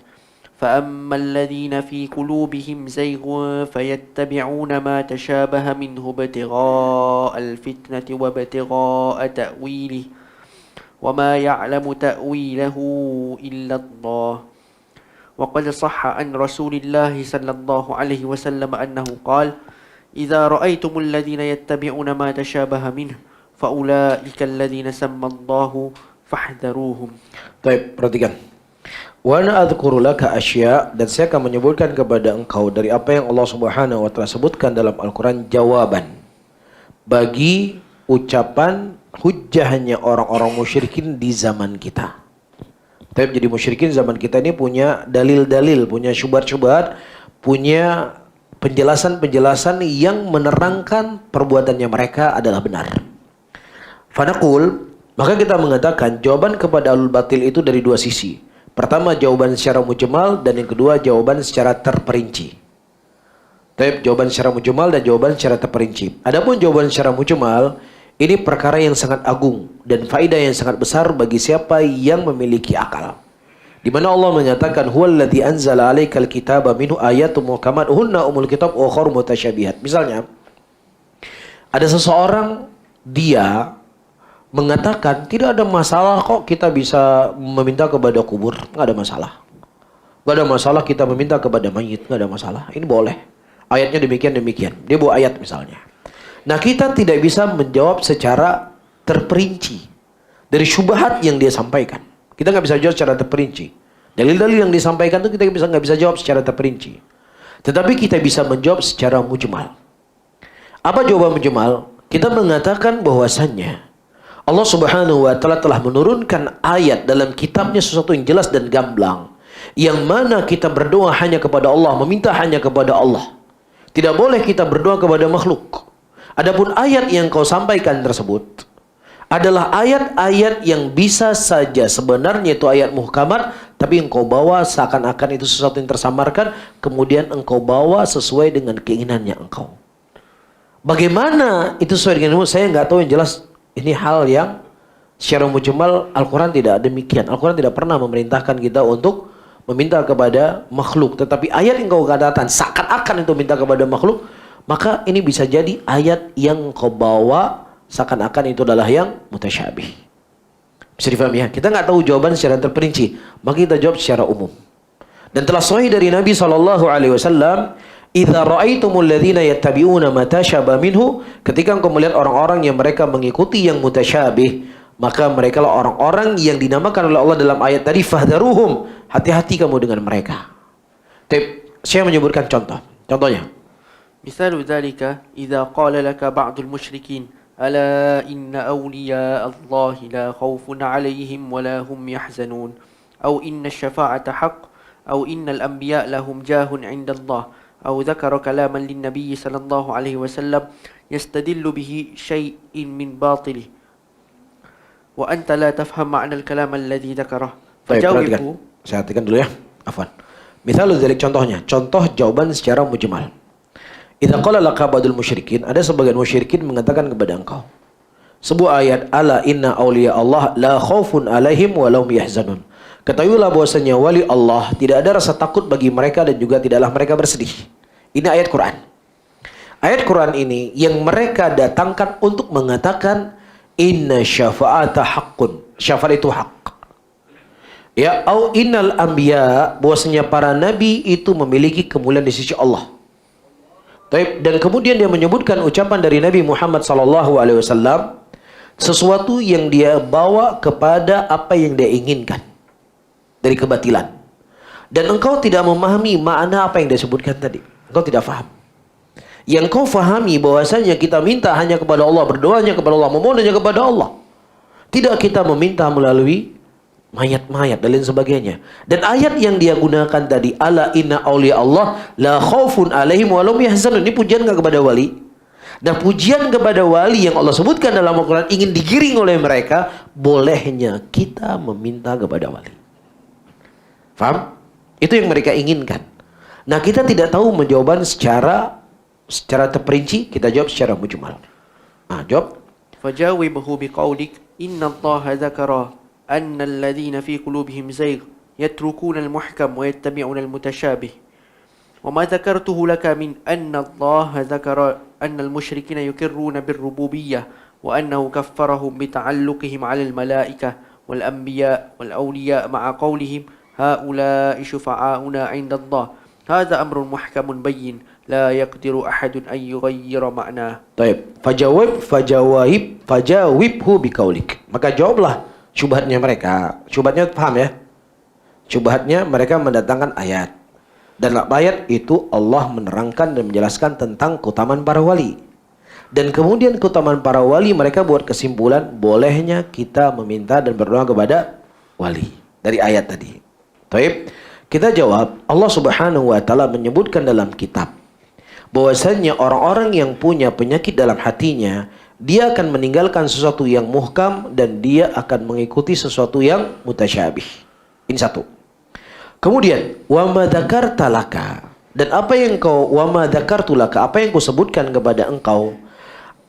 فأما الذين في قلوبهم زيغ فيتبعون ما تشابه منه ابتغاء الفتنة وابتغاء تأويله وما يعلم تأويله إلا الله وقد صح عن رسول الله صلى الله عليه وسلم أنه قال إذا رأيتم الذين يتبعون ما تشابه منه فأولئك الذين سمى الله فاحذروهم. Baik, perhatikan. Wa ana adzkuru laka asya, dan saya akan menyebutkan kepada engkau dari apa yang Allah Subhanahu wa taala sebutkan dalam Al-Qur'an jawaban bagi ucapan hujjahnya orang-orang musyrikin di zaman kita. Tapi jadi musyrikin zaman kita ini punya dalil-dalil, punya syubhat-syubhat, punya penjelasan-penjelasan yang menerangkan perbuatannya mereka adalah benar. Fanaqul, maka kita mengatakan jawaban kepada ahlul batil itu dari dua sisi. Pertama jawaban secara mujmal, dan yang kedua jawaban secara terperinci. Jawaban secara mujmal dan jawaban secara terperinci. Adapun jawaban secara mujmal, ini perkara yang sangat agung dan faedah yang sangat besar bagi siapa yang memiliki akal. Di mana Allah menyatakan huwallazi anzala 'alaikal kitaba minhu ayatun muhkamat hunna kitab wa ukhra mutasyabihat. Misalnya ada seseorang dia mengatakan tidak ada masalah kok kita bisa meminta kepada kubur, nggak ada masalah. Nggak ada masalah kita meminta kepada mayit, nggak ada masalah. Ini boleh. Ayatnya demikian. Dia bawa ayat misalnya. Nah, kita tidak bisa menjawab secara terperinci dari syubhat yang dia sampaikan. Kita nggak bisa jawab secara terperinci. Dalil-dalil yang disampaikan itu kita nggak bisa jawab secara terperinci. Tetapi kita bisa menjawab secara mujmal. Apa jawaban mujmal? Kita mengatakan bahwasannya Allah Subhanahu wa taala telah menurunkan ayat dalam kitabnya sesuatu yang jelas dan gamblang. Yang mana kita berdoa hanya kepada Allah, meminta hanya kepada Allah. Tidak boleh kita berdoa kepada makhluk. Adapun ayat yang kau sampaikan tersebut adalah ayat-ayat yang bisa saja sebenarnya itu ayat muhkamat, tapi engkau bawa seakan-akan itu sesuatu yang tersamarkan, kemudian engkau bawa sesuai dengan keinginannya engkau. Bagaimana itu sesuai dengan ilmu? Saya nggak tahu, yang jelas ini hal yang secara mujmal Al-Quran tidak demikian. Al-Quran tidak pernah memerintahkan kita untuk meminta kepada makhluk. Tetapi ayat yang kau katakan seakan-akan itu minta kepada makhluk, maka ini bisa jadi ayat yang kau bawa seakan-akan itu adalah yang mutasyabih. Bisa difahami ya? Kita nggak tahu jawaban secara terperinci, maka kita jawab secara umum. Dan telah sahih dari Nabi SAW, idza ra'aitumul ladzina yattabi'una ma tashabaha minhu, ketika engkau melihat orang-orang yang mereka mengikuti yang mutasyabih, maka mereka lah orang-orang yang dinamakan oleh Allah dalam ayat tadi, fahdharuhum, hati-hati kamu dengan mereka. Saya menyebutkan contoh. Contohnya, misalu dzalika idza qala laka ba'dul musyrikin ألا إن أولياء الله لا خوف عليهم ولا هم يحزنون أو إن الشفاعة حق أو إن الأنبياء لهم جاه عند الله أو ذكر كلاما للنبي صلى الله عليه وسلم يستدل به شيء من باطله وأنت لا تفهم معنى الكلام الذي ذكره فجاوبه. Saya artikan dulu ya, afwan. Misalnya dari contohnya, contoh jawaban secara mujmal. Idza qala laka ba'dul musyrikin, ada sebagian musyrikin mengatakan kepada engkau sebuah ayat, ala inna awliya Allah la khaufun alaihim wa lahum yahzanun. Ketahuilah bahwasanya wali Allah tidak ada rasa takut bagi mereka dan juga tidaklah mereka bersedih. Ini ayat Quran. Ayat Quran ini yang mereka datangkan untuk mengatakan inna syafa'ata haqqun. Syafaat itu hak. Ya, au innal anbiya, bahwasanya para nabi itu memiliki kemuliaan di sisi Allah. Dan kemudian dia menyebutkan ucapan dari Nabi Muhammad SAW, sesuatu yang dia bawa kepada apa yang dia inginkan dari kebatilan. Dan engkau tidak memahami makna apa yang dia sebutkan tadi. Engkau tidak faham. Yang kau fahami bahwasanya kita minta hanya kepada Allah, berdoanya kepada Allah, memohonnya kepada Allah. Tidak kita meminta melalui mayat-mayat dan lain sebagainya. Dan ayat yang dia gunakan tadi, ala inna awliya Allah la khaufun alaihim wa lahum yahzanun. Ini pujian enggak kepada wali? Dan pujian kepada wali yang Allah sebutkan dalam Al-Quran ingin digiring oleh mereka, bolehnya kita meminta kepada wali. Faham? Itu yang mereka inginkan. Nah, kita tidak tahu menjawaban secara terperinci, kita jawab secara mujmal. Nah, jawab. Fajawibhu biqaulik inna Allah dzakara anna alladhina fi qulubihim zayg yatrukuna al-muhkam wa yattabi'una al-mutashabih. Wa ma dzakartuhu laka min anna Allah dzakara anna al-musyrikina yukirruna bir-rububiyyah wa annahu kaffarahum bi ta'alluqihim 'ala al-malaikah wal anbiya wal awliya ma'a qawlihim haula'i syufa'auna 'inda Allah. Hadza amrun muhkamun bayyin la yaqdiru ahadun an yughayyira ma'na. Baik, fajawibhu biqaulik. Maka jawablah syubhatnya mereka. Syubhatnya paham ya? Syubhatnya mereka mendatangkan ayat. Dan ayat itu Allah menerangkan dan menjelaskan tentang keutamaan para wali. Dan kemudian keutamaan para wali, mereka buat kesimpulan bolehnya kita meminta dan berdoa kepada wali dari ayat tadi. Baik, kita jawab, Allah Subhanahu wa taala menyebutkan dalam kitab bahwasanya orang-orang yang punya penyakit dalam hatinya, dia akan meninggalkan sesuatu yang muhkam dan dia akan mengikuti sesuatu yang mutasyabih. Ini satu. Kemudian, wa ma dzakarta laka, dan apa yang wa ma dzakartu laka, apa yang kusebutkan kepada engkau,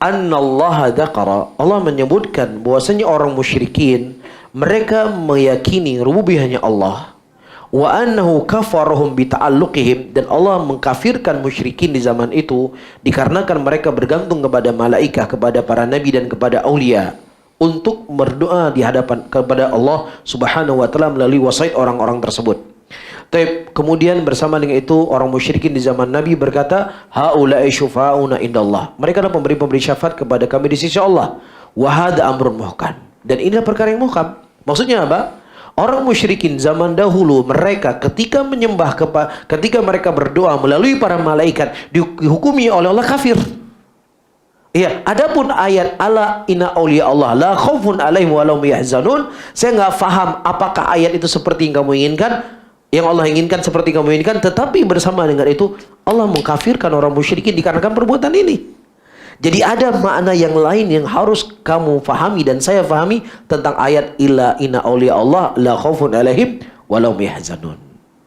annallaha dzakara, Allah menyebutkan bahwasanya orang musyrikin mereka meyakini rububiyahnya Allah, wa annahu kafarahum bi ta'alluqihim, dan Allah mengkafirkan musyrikin di zaman itu dikarenakan mereka bergantung kepada malaikah, kepada para nabi dan kepada aulia untuk berdoa di hadapan kepada Allah Subhanahu wa taala melalui wasiat orang-orang tersebut. Kemudian bersama dengan itu orang musyrikin di zaman Nabi berkata, haula'i syufa'una indallah, mereka adalah pemberi syafaat kepada kami di sisi Allah. Wa hadza amrun muhkam, dan inilah perkara yang muhkam. Maksudnya apa? Orang musyrikin zaman dahulu, mereka ketika menyembah ketika mereka berdoa melalui para malaikat, dihukumi oleh Allah kafir. Iya, adapun ayat ala inna auliya Allah la khaufun alaihim wa lahum yahzanun, saya nggak faham apakah ayat itu seperti yang kamu inginkan, yang Allah inginkan seperti kamu inginkan, tetapi bersama dengan itu Allah mengkafirkan orang musyrikin dikarenakan perbuatan ini. Jadi ada makna yang lain yang harus kamu fahami dan saya fahami tentang ayat illa inna awliya Allah la khaufun alaihim wa lahum yahzanun.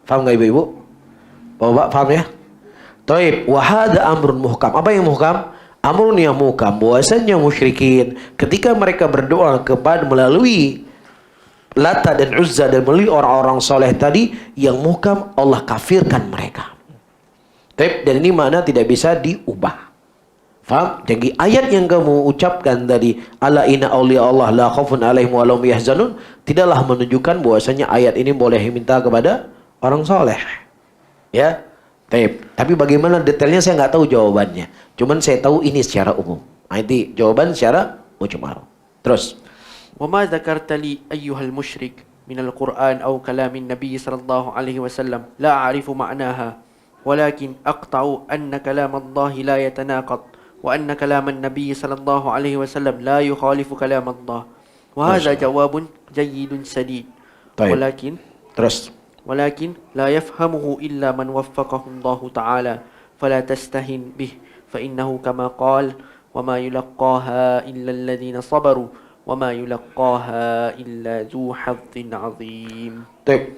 Faham enggak ibu-ibu? Bapak paham ya? Taib, wa hadza amrun muhkam. Apa yang muhkam? Amrun yang muhkam, bahwasanya musyrikin ketika mereka berdoa kepada melalui Lata dan Uzza dan melalui orang-orang soleh tadi, yang muhkam Allah kafirkan mereka. Taib, dan ini makna tidak bisa diubah. Faham? Jadi ayat yang kamu ucapkan tadi, ala inna awliya Allah la khaufun alaihim wa lahum yahzanun, tidaklah menunjukkan bahwasanya ayat ini boleh minta kepada orang soleh. Ya, tapi bagaimana detailnya saya nggak tahu jawabannya. Cuman saya tahu ini secara umum. Itu jawaban secara mujmal. Terus. وما ذكرت لي أيها المشرك من القرآن أو كلام النبي صلى الله عليه وسلم لا أعرف معناها ولكن أقطع أن كلام الله لا يتناقض وأن كلام النبي صلى الله عليه وسلم لا يخالف كلام الله وهذا جواب جيد سديد. ولكن لا يفهمه إلا من وفقه الله تعالى فلا تستهن به فإنه كما قال وما يلقاها إلا الذين صبروا وما يلقاها إلا ذو حظ عظيم.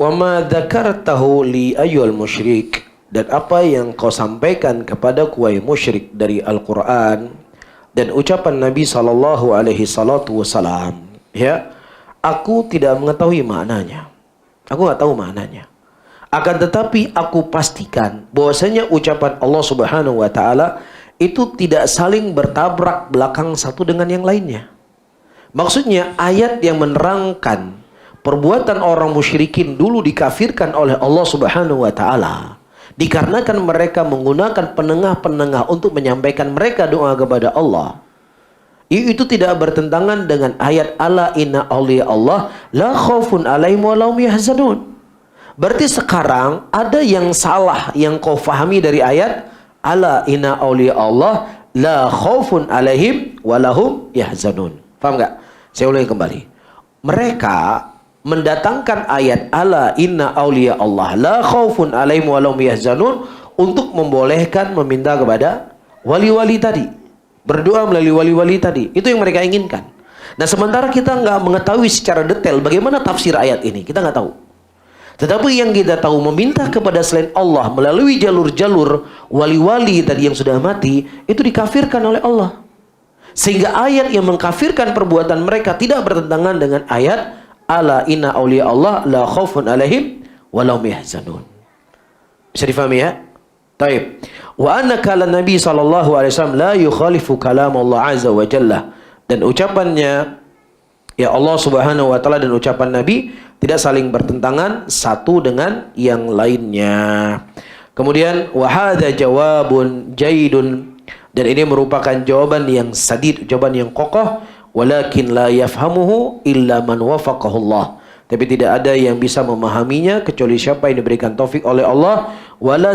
وما ذكرته لي أيها المشرك, dan apa yang kau sampaikan kepada wahai musyrik dari Al-Quran dan ucapan Nabi sallallahu alaihi salatu wasalam, ya, aku tidak mengetahui maknanya. Aku nggak tahu maknanya. Akan tetapi aku pastikan bahwasanya ucapan Allah Subhanahu wa taala itu tidak saling bertabrak belakang satu dengan yang lainnya. Maksudnya ayat yang menerangkan perbuatan orang musyrikin dulu dikafirkan oleh Allah Subhanahu wa taala dikarenakan mereka menggunakan penengah-penengah untuk menyampaikan mereka doa kepada Allah. Itu tidak bertentangan dengan ayat ala inna awliya Allah la khaufun alaihim wa lahum yahzanun. Berarti sekarang ada yang salah yang kau fahami dari ayat ala inna awliya Allah la khaufun alaihim wa lahum yahzanun. Paham enggak? Saya ulangi kembali. Mereka mendatangkan ayat ala inna awliya Allah la khaufun alaihim wa lahum yahzanun untuk membolehkan meminta kepada wali-wali tadi. Berdoa melalui wali-wali tadi. Itu yang mereka inginkan. Nah, sementara kita nggak mengetahui secara detail bagaimana tafsir ayat ini. Kita nggak tahu. Tetapi yang kita tahu, meminta kepada selain Allah melalui jalur-jalur wali-wali tadi yang sudah mati, itu dikafirkan oleh Allah. Sehingga ayat yang mengkafirkan perbuatan mereka tidak bertentangan dengan ayat ala inna awliya Allah la khaufun alaihim wa lahum yahzanun. Bisa difahami ya? Taib. Wa anna kalam Nabi sallallahu alaihi wasallam la yukhalifu kalam Allah azza wa jalla. Dan ucapannya ya Allah Subhanahu wa taala dan ucapan Nabi tidak saling bertentangan satu dengan yang lainnya. Kemudian wa hadza jawabun jaidun, dan ini merupakan jawaban yang sadid, jawaban yang kokoh, walakin la yafhamuhu illa man wafaqahu Allah. Tapi tidak ada yang bisa memahaminya kecuali siapa yang diberikan taufik oleh Allah. Wala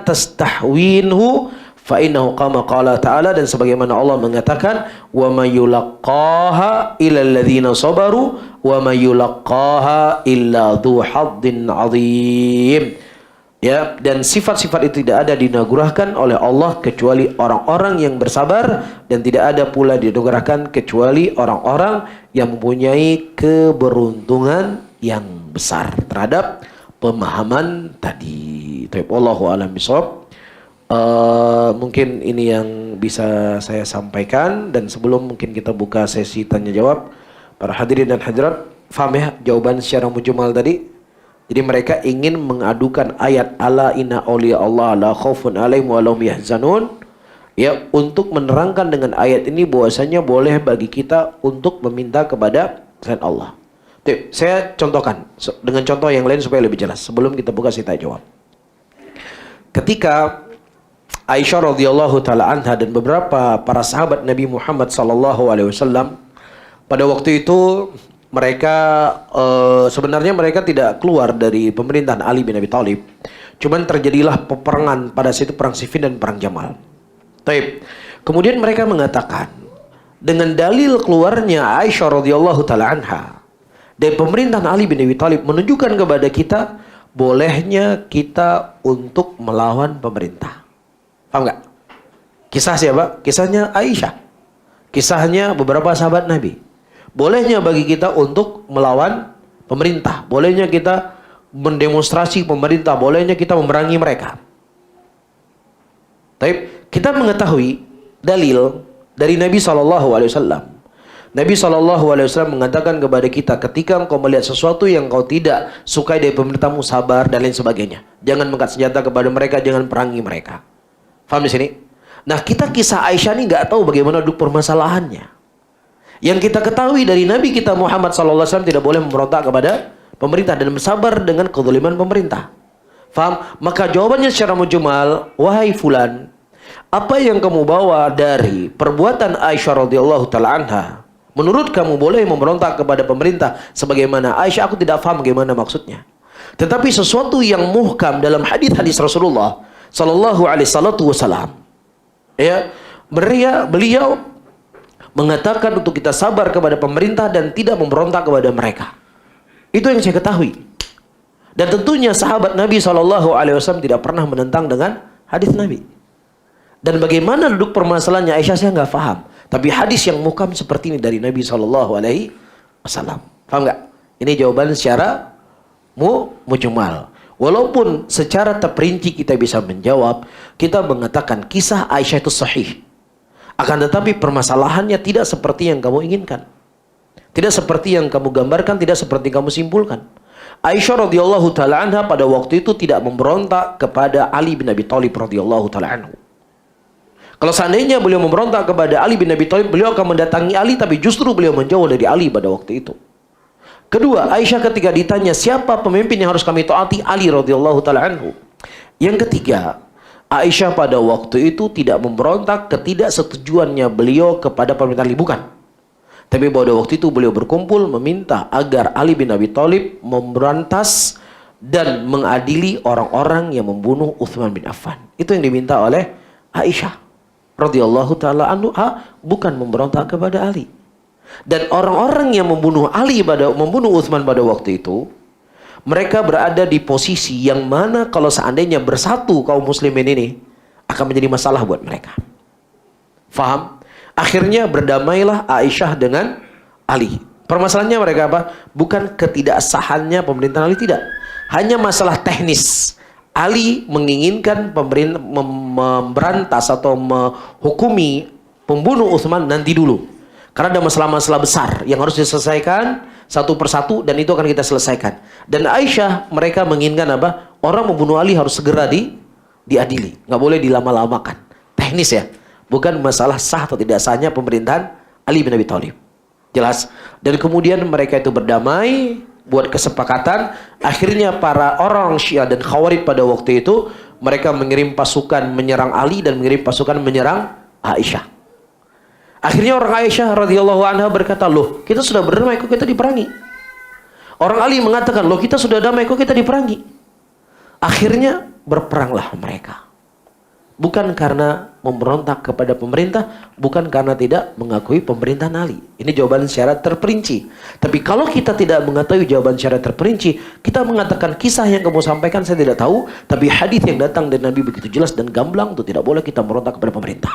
tastahwinhu fa innahu kama qala ta'ala, dan sebagaimana Allah mengatakan wa may yulaqqaha illa alladhina sabaru wa may yulaqqaha illa dzu haddin 'adzim. Ya, dan sifat-sifat itu tidak ada dinagerahkan oleh Allah kecuali orang-orang yang bersabar, dan tidak ada pula dinagerahkan kecuali orang-orang yang mempunyai keberuntungan yang besar terhadap pemahaman tadi. Wallahu a'lam bishawab. Mungkin ini yang bisa saya sampaikan, dan sebelum mungkin kita buka sesi tanya jawab, para hadirin dan hadirat, faham ya jawaban secara mujmal tadi? Jadi mereka ingin mengadukan ayat ala inna awliya Allah la khaufun alaihim wa lahum yahzanun, ya, untuk menerangkan dengan ayat ini bahwasanya boleh bagi kita untuk meminta kepada selain Allah. Tuh, saya contohkan dengan contoh yang lain supaya lebih jelas sebelum kita buka sesi tanya jawab. Ketika Aisyah radhiyallahu taala anha dan beberapa para sahabat Nabi Muhammad sallallahu alaihi wasallam pada waktu itu mereka sebenarnya mereka tidak keluar dari pemerintahan Ali bin Abi Thalib. Cuman terjadilah peperangan pada situ, perang Siffin dan perang Jamal. Taib. Kemudian mereka mengatakan dengan dalil keluarnya Aisyah radhiyallahu taala anha dari pemerintahan Ali bin Abi Thalib menunjukkan kepada kita bolehnya kita untuk melawan pemerintah. Paham nggak? Kisah siapa? Kisahnya Aisyah. Kisahnya beberapa sahabat Nabi. Bolehnya bagi kita untuk melawan pemerintah. Bolehnya kita mendemonstrasi pemerintah. Bolehnya kita memerangi mereka. Tapi kita mengetahui dalil dari Nabi SAW. Nabi SAW mengatakan kepada kita, ketika engkau melihat sesuatu yang kau tidak sukai dari pemerintahmu, sabar dan lain sebagainya. Jangan mengangkat senjata kepada mereka, jangan perangi mereka. Faham di sini? Nah, kita kisah Aisyah ini nggak tahu bagaimana duduk permasalahannya. Yang kita ketahui dari Nabi kita Muhammad SAW tidak boleh memberontak kepada pemerintah dan bersabar dengan kezaliman pemerintah. Faham? Maka jawabannya secara mujmal, wahai fulan, apa yang kamu bawa dari perbuatan Aisyah radhiyallahu taala anha, menurut kamu boleh memberontak kepada pemerintah sebagaimana Aisyah? Aku tidak faham bagaimana maksudnya. Tetapi sesuatu yang muhkam dalam hadis-hadis Rasulullah sallallahu alaihi wasallam, ya, beliau mengatakan untuk kita sabar kepada pemerintah dan tidak memberontak kepada mereka. Itu yang saya ketahui. Dan tentunya sahabat Nabi SAW tidak pernah menentang dengan hadis Nabi. Dan bagaimana duduk permasalahannya Aisyah saya nggak paham. Tapi hadis yang muhkam seperti ini dari Nabi SAW. Paham nggak? Ini jawaban secara mujmal. Walaupun secara terperinci kita bisa menjawab, kita mengatakan kisah Aisyah itu sahih. Akan tetapi permasalahannya tidak seperti yang kamu inginkan. Tidak seperti yang kamu gambarkan, tidak seperti yang kamu simpulkan. Aisyah radhiyallahu taala anha pada waktu itu tidak memberontak kepada Ali bin Abi Thalib radhiyallahu taala anhu. Kalau seandainya beliau memberontak kepada Ali bin Abi Thalib, beliau akan mendatangi Ali, tapi justru beliau menjauh dari Ali pada waktu itu. Kedua, Aisyah ketika ditanya siapa pemimpin yang harus kami taati, Ali radhiyallahu taala anhu. Yang ketiga, Aisyah pada waktu itu tidak memberontak ketidaksetujuannya beliau kepada pemerintahan Ali, bukan. Tapi pada waktu itu beliau berkumpul meminta agar Ali bin Abi Thalib memberantas dan mengadili orang-orang yang membunuh Utsman bin Affan. Itu yang diminta oleh Aisyah radhiyallahu taala anha, bukan memberontak kepada Ali. Dan orang-orang yang membunuh membunuh Utsman pada waktu itu, mereka berada di posisi yang mana kalau seandainya bersatu kaum muslimin ini akan menjadi masalah buat mereka. Faham? Akhirnya berdamailah Aisyah dengan Ali. Permasalahannya mereka apa? Bukan ketidaksahannya pemerintahan Ali, tidak. Hanya masalah teknis. Ali menginginkan memberantas atau menghukumi pembunuh Utsman nanti dulu. Karena ada masalah-masalah besar yang harus diselesaikan satu persatu, dan itu akan kita selesaikan. Dan Aisyah, mereka menginginkan apa? Orang membunuh Ali harus segera diadili. Nggak boleh dilama-lamakan. Teknis ya. Bukan masalah sah atau tidak sahnya pemerintahan Ali bin Abi Thalib. Jelas? Dan kemudian mereka itu berdamai, buat kesepakatan. Akhirnya para orang Syiah dan Khawarij pada waktu itu, mereka mengirim pasukan menyerang Ali dan mengirim pasukan menyerang Aisyah. Akhirnya orang Aisyah radhiyallahu anha berkata, loh kita sudah berdamai kok kita diperangi. Orang Ali mengatakan, loh kita sudah damai kok kita diperangi. Akhirnya berperanglah mereka. Bukan karena memberontak kepada pemerintah, bukan karena tidak mengakui pemerintahan Ali. Ini jawaban secara terperinci. Tapi kalau kita tidak mengetahui jawaban secara terperinci, kita mengatakan kisah yang kamu sampaikan saya tidak tahu, tapi hadis yang datang dari Nabi begitu jelas dan gamblang, itu tidak boleh kita memberontak kepada pemerintah.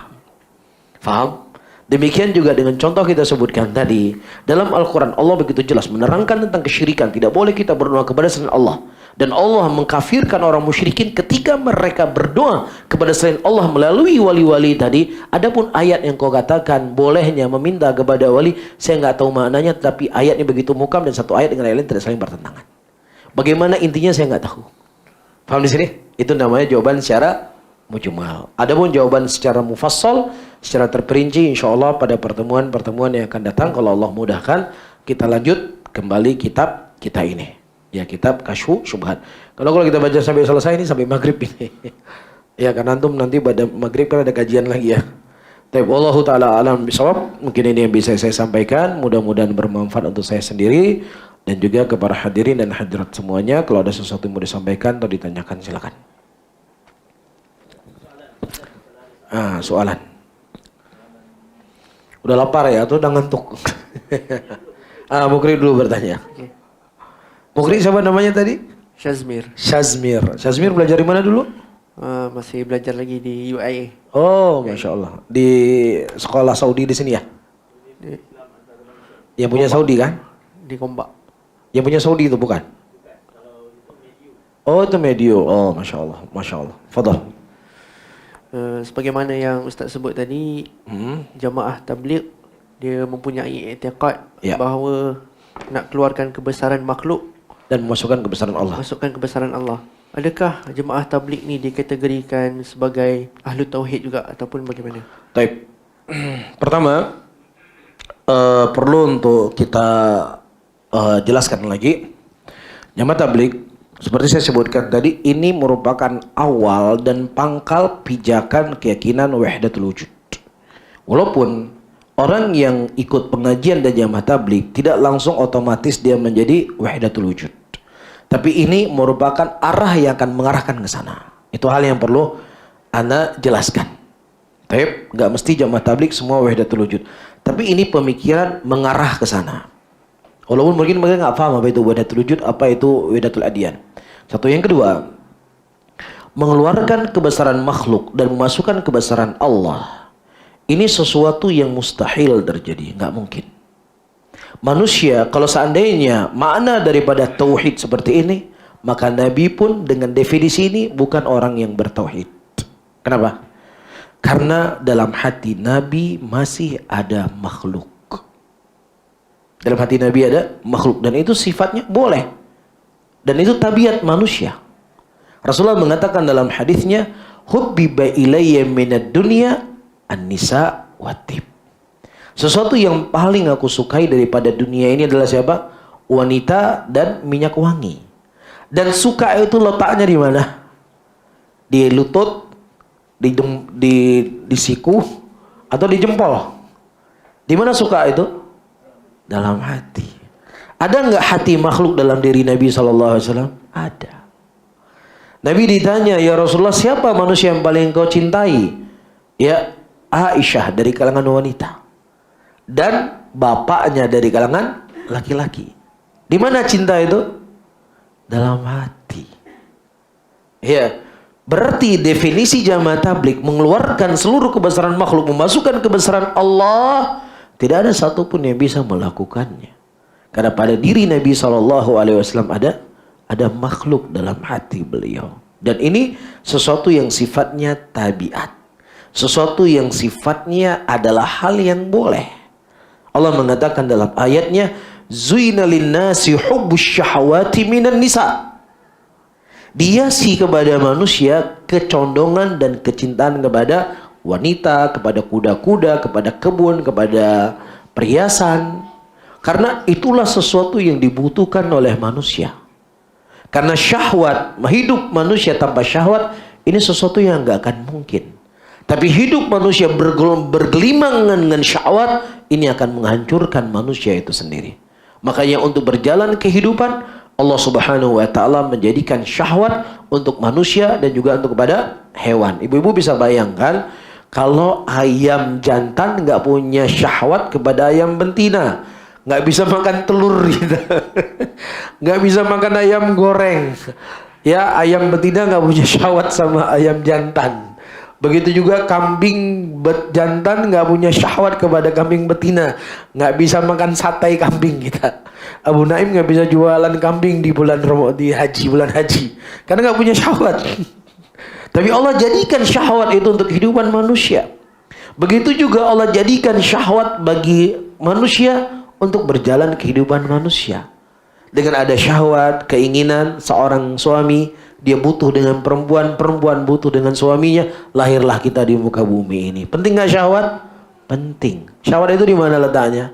Faham? Demikian juga dengan contoh kita sebutkan tadi. Dalam Al-Quran Allah begitu jelas menerangkan tentang kesyirikan. Tidak boleh kita berdoa kepada selain Allah. Dan Allah mengkafirkan orang musyrikin ketika mereka berdoa kepada selain Allah melalui wali-wali tadi. Adapun ayat yang kau katakan bolehnya meminta kepada wali, saya nggak tahu maknanya, tapi ayatnya begitu muhkam dan satu ayat dengan ayat lain tidak saling bertentangan. Bagaimana intinya saya nggak tahu. Paham di sini? Itu namanya jawaban secara mujmal. Adapun jawaban secara mufassal, secara terperinci, insya Allah pada pertemuan-pertemuan yang akan datang, kalau Allah mudahkan, kita lanjut kembali kitab kita ini. Ya, kitab Kasyfu Syubhat. Kalau kita baca sampai selesai ini sampai maghrib ini. Ya, kan antum nanti pada maghrib kan ada kajian lagi ya. Tapi Allah Ta'ala alam bisawab. Mungkin ini yang bisa saya sampaikan. Mudah-mudahan bermanfaat untuk saya sendiri dan juga kepada hadirin dan hadirat semuanya. Kalau ada sesuatu yang mau disampaikan atau ditanyakan, silakan. Soalan. Udah lapar ya atau udah ngantuk? Mukri dulu bertanya. Okay. Mukri siapa namanya tadi? Shazmir. Shazmir belajar di mana dulu? Masih belajar lagi di UIA. Oh, Masya Allah. Di sekolah Saudi di sini ya? Yang punya Saudi kan? Di Gombak. Yang punya Saudi itu bukan? Oh, itu Medio. Oh, Masya Allah. Masya Allah. Fadal. Sebagaimana yang Ustaz sebut tadi, jamaah tabligh dia mempunyai i'tiqad bahawa nak keluarkan kebesaran makhluk dan memasukkan kebesaran Allah. Masukkan kebesaran Allah. Adakah jemaah tabligh ni dikategorikan sebagai ahlu tauhid juga ataupun bagaimana? Baik. Pertama, perlu untuk kita jelaskan lagi. Jamaah tabligh seperti saya sebutkan tadi, ini merupakan awal dan pangkal pijakan keyakinan wahdatul wujud. Walaupun orang yang ikut pengajian dan jamaah tabligh tidak langsung otomatis dia menjadi wahdatul wujud. Tapi ini merupakan arah yang akan mengarahkan ke sana. Itu hal yang perlu Anda jelaskan. Tapi nggak mesti jamaah tabligh semua wahdatul wujud. Tapi ini pemikiran mengarah ke sana. Walaupun mungkin mereka nggak paham apa itu wahdatul wujud, apa itu wahdatul adyan. Satu, yang kedua, mengeluarkan kebesaran makhluk dan memasukkan kebesaran Allah. Ini sesuatu yang mustahil terjadi, nggak mungkin. Manusia, kalau seandainya makna daripada tauhid seperti ini, maka Nabi pun dengan definisi ini bukan orang yang bertauhid. Kenapa? Karena dalam hati Nabi masih ada makhluk. Dalam hati Nabi ada makhluk, dan itu sifatnya boleh. Dan itu tabiat manusia. Rasulullah mengatakan dalam hadisnya, hubbiba ilayya minad dunya An-nisa wa tib. Sesuatu yang paling aku sukai daripada dunia ini adalah siapa? Wanita dan minyak wangi. Dan suka itu letaknya di mana? Di lutut, di siku, atau di jempol? Di mana suka itu? Dalam hati. Ada nggak hati makhluk dalam diri Nabi SAW? Ada. Nabi ditanya, ya Rasulullah, siapa manusia yang paling kau cintai? Ya, Aisyah dari kalangan wanita. Dan bapaknya dari kalangan laki-laki. Di mana cinta itu? Dalam hati. Ya, berarti definisi jamaah tabligh mengeluarkan seluruh kebesaran makhluk, memasukkan kebesaran Allah. Tidak ada satupun yang bisa melakukannya. Karena pada diri Nabi SAW ada makhluk dalam hati beliau. Dan ini sesuatu yang sifatnya tabiat. Sesuatu yang sifatnya adalah hal yang boleh. Allah mengatakan dalam ayatnya, Zuina linnasi hubbus syahawati minan nisa. Dihiasi kepada manusia kecondongan dan kecintaan kepada wanita, kepada kuda-kuda, kepada kebun, kepada perhiasan. Karena itulah sesuatu yang dibutuhkan oleh manusia. Karena syahwat, hidup manusia tanpa syahwat, ini sesuatu yang nggak akan mungkin. Tapi hidup manusia bergelimang dengan syahwat, ini akan menghancurkan manusia itu sendiri. Makanya untuk berjalan kehidupan, Allah Subhanahu wa Ta'ala menjadikan syahwat untuk manusia dan juga untuk kepada hewan. Ibu-ibu bisa bayangkan, kalau ayam jantan nggak punya syahwat kepada ayam betina, nggak bisa makan telur gitu. Nggak bisa makan ayam goreng. Ya, ayam betina nggak punya syahwat sama ayam jantan. Begitu juga kambing jantan nggak punya syahwat kepada kambing betina. Nggak bisa makan sate kambing kita. Abu Naim nggak bisa jualan kambing di bulan haji. Karena nggak punya syahwat. Tapi Allah jadikan syahwat itu untuk kehidupan manusia. Begitu juga Allah jadikan syahwat bagi manusia untuk berjalan kehidupan manusia. Dengan ada syahwat, keinginan seorang suami, dia butuh dengan perempuan, perempuan butuh dengan suaminya, lahirlah kita di muka bumi ini. Penting nggak syahwat? Penting. Syahwat itu di mana letaknya?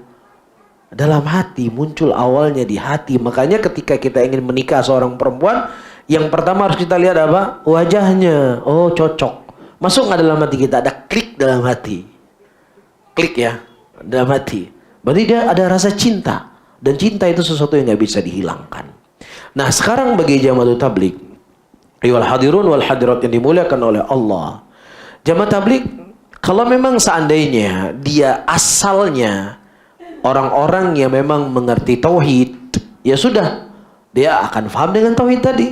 Dalam hati, muncul awalnya di hati. Makanya ketika kita ingin menikah seorang perempuan, yang pertama harus kita lihat apa? Wajahnya. Oh, cocok. Masuk nggak dalam hati kita? Ada klik dalam hati. Klik ya, dalam hati. Berarti dia ada rasa cinta. Dan cinta itu sesuatu yang nggak bisa dihilangkan. Nah, sekarang bagi jamaah tabligh, ayyuhal hadirun wal hadirat yang dimuliakan oleh Allah. Jamaah tabligh, kalau memang seandainya dia asalnya orang-orang yang memang mengerti tauhid, ya sudah, dia akan paham dengan tauhid tadi.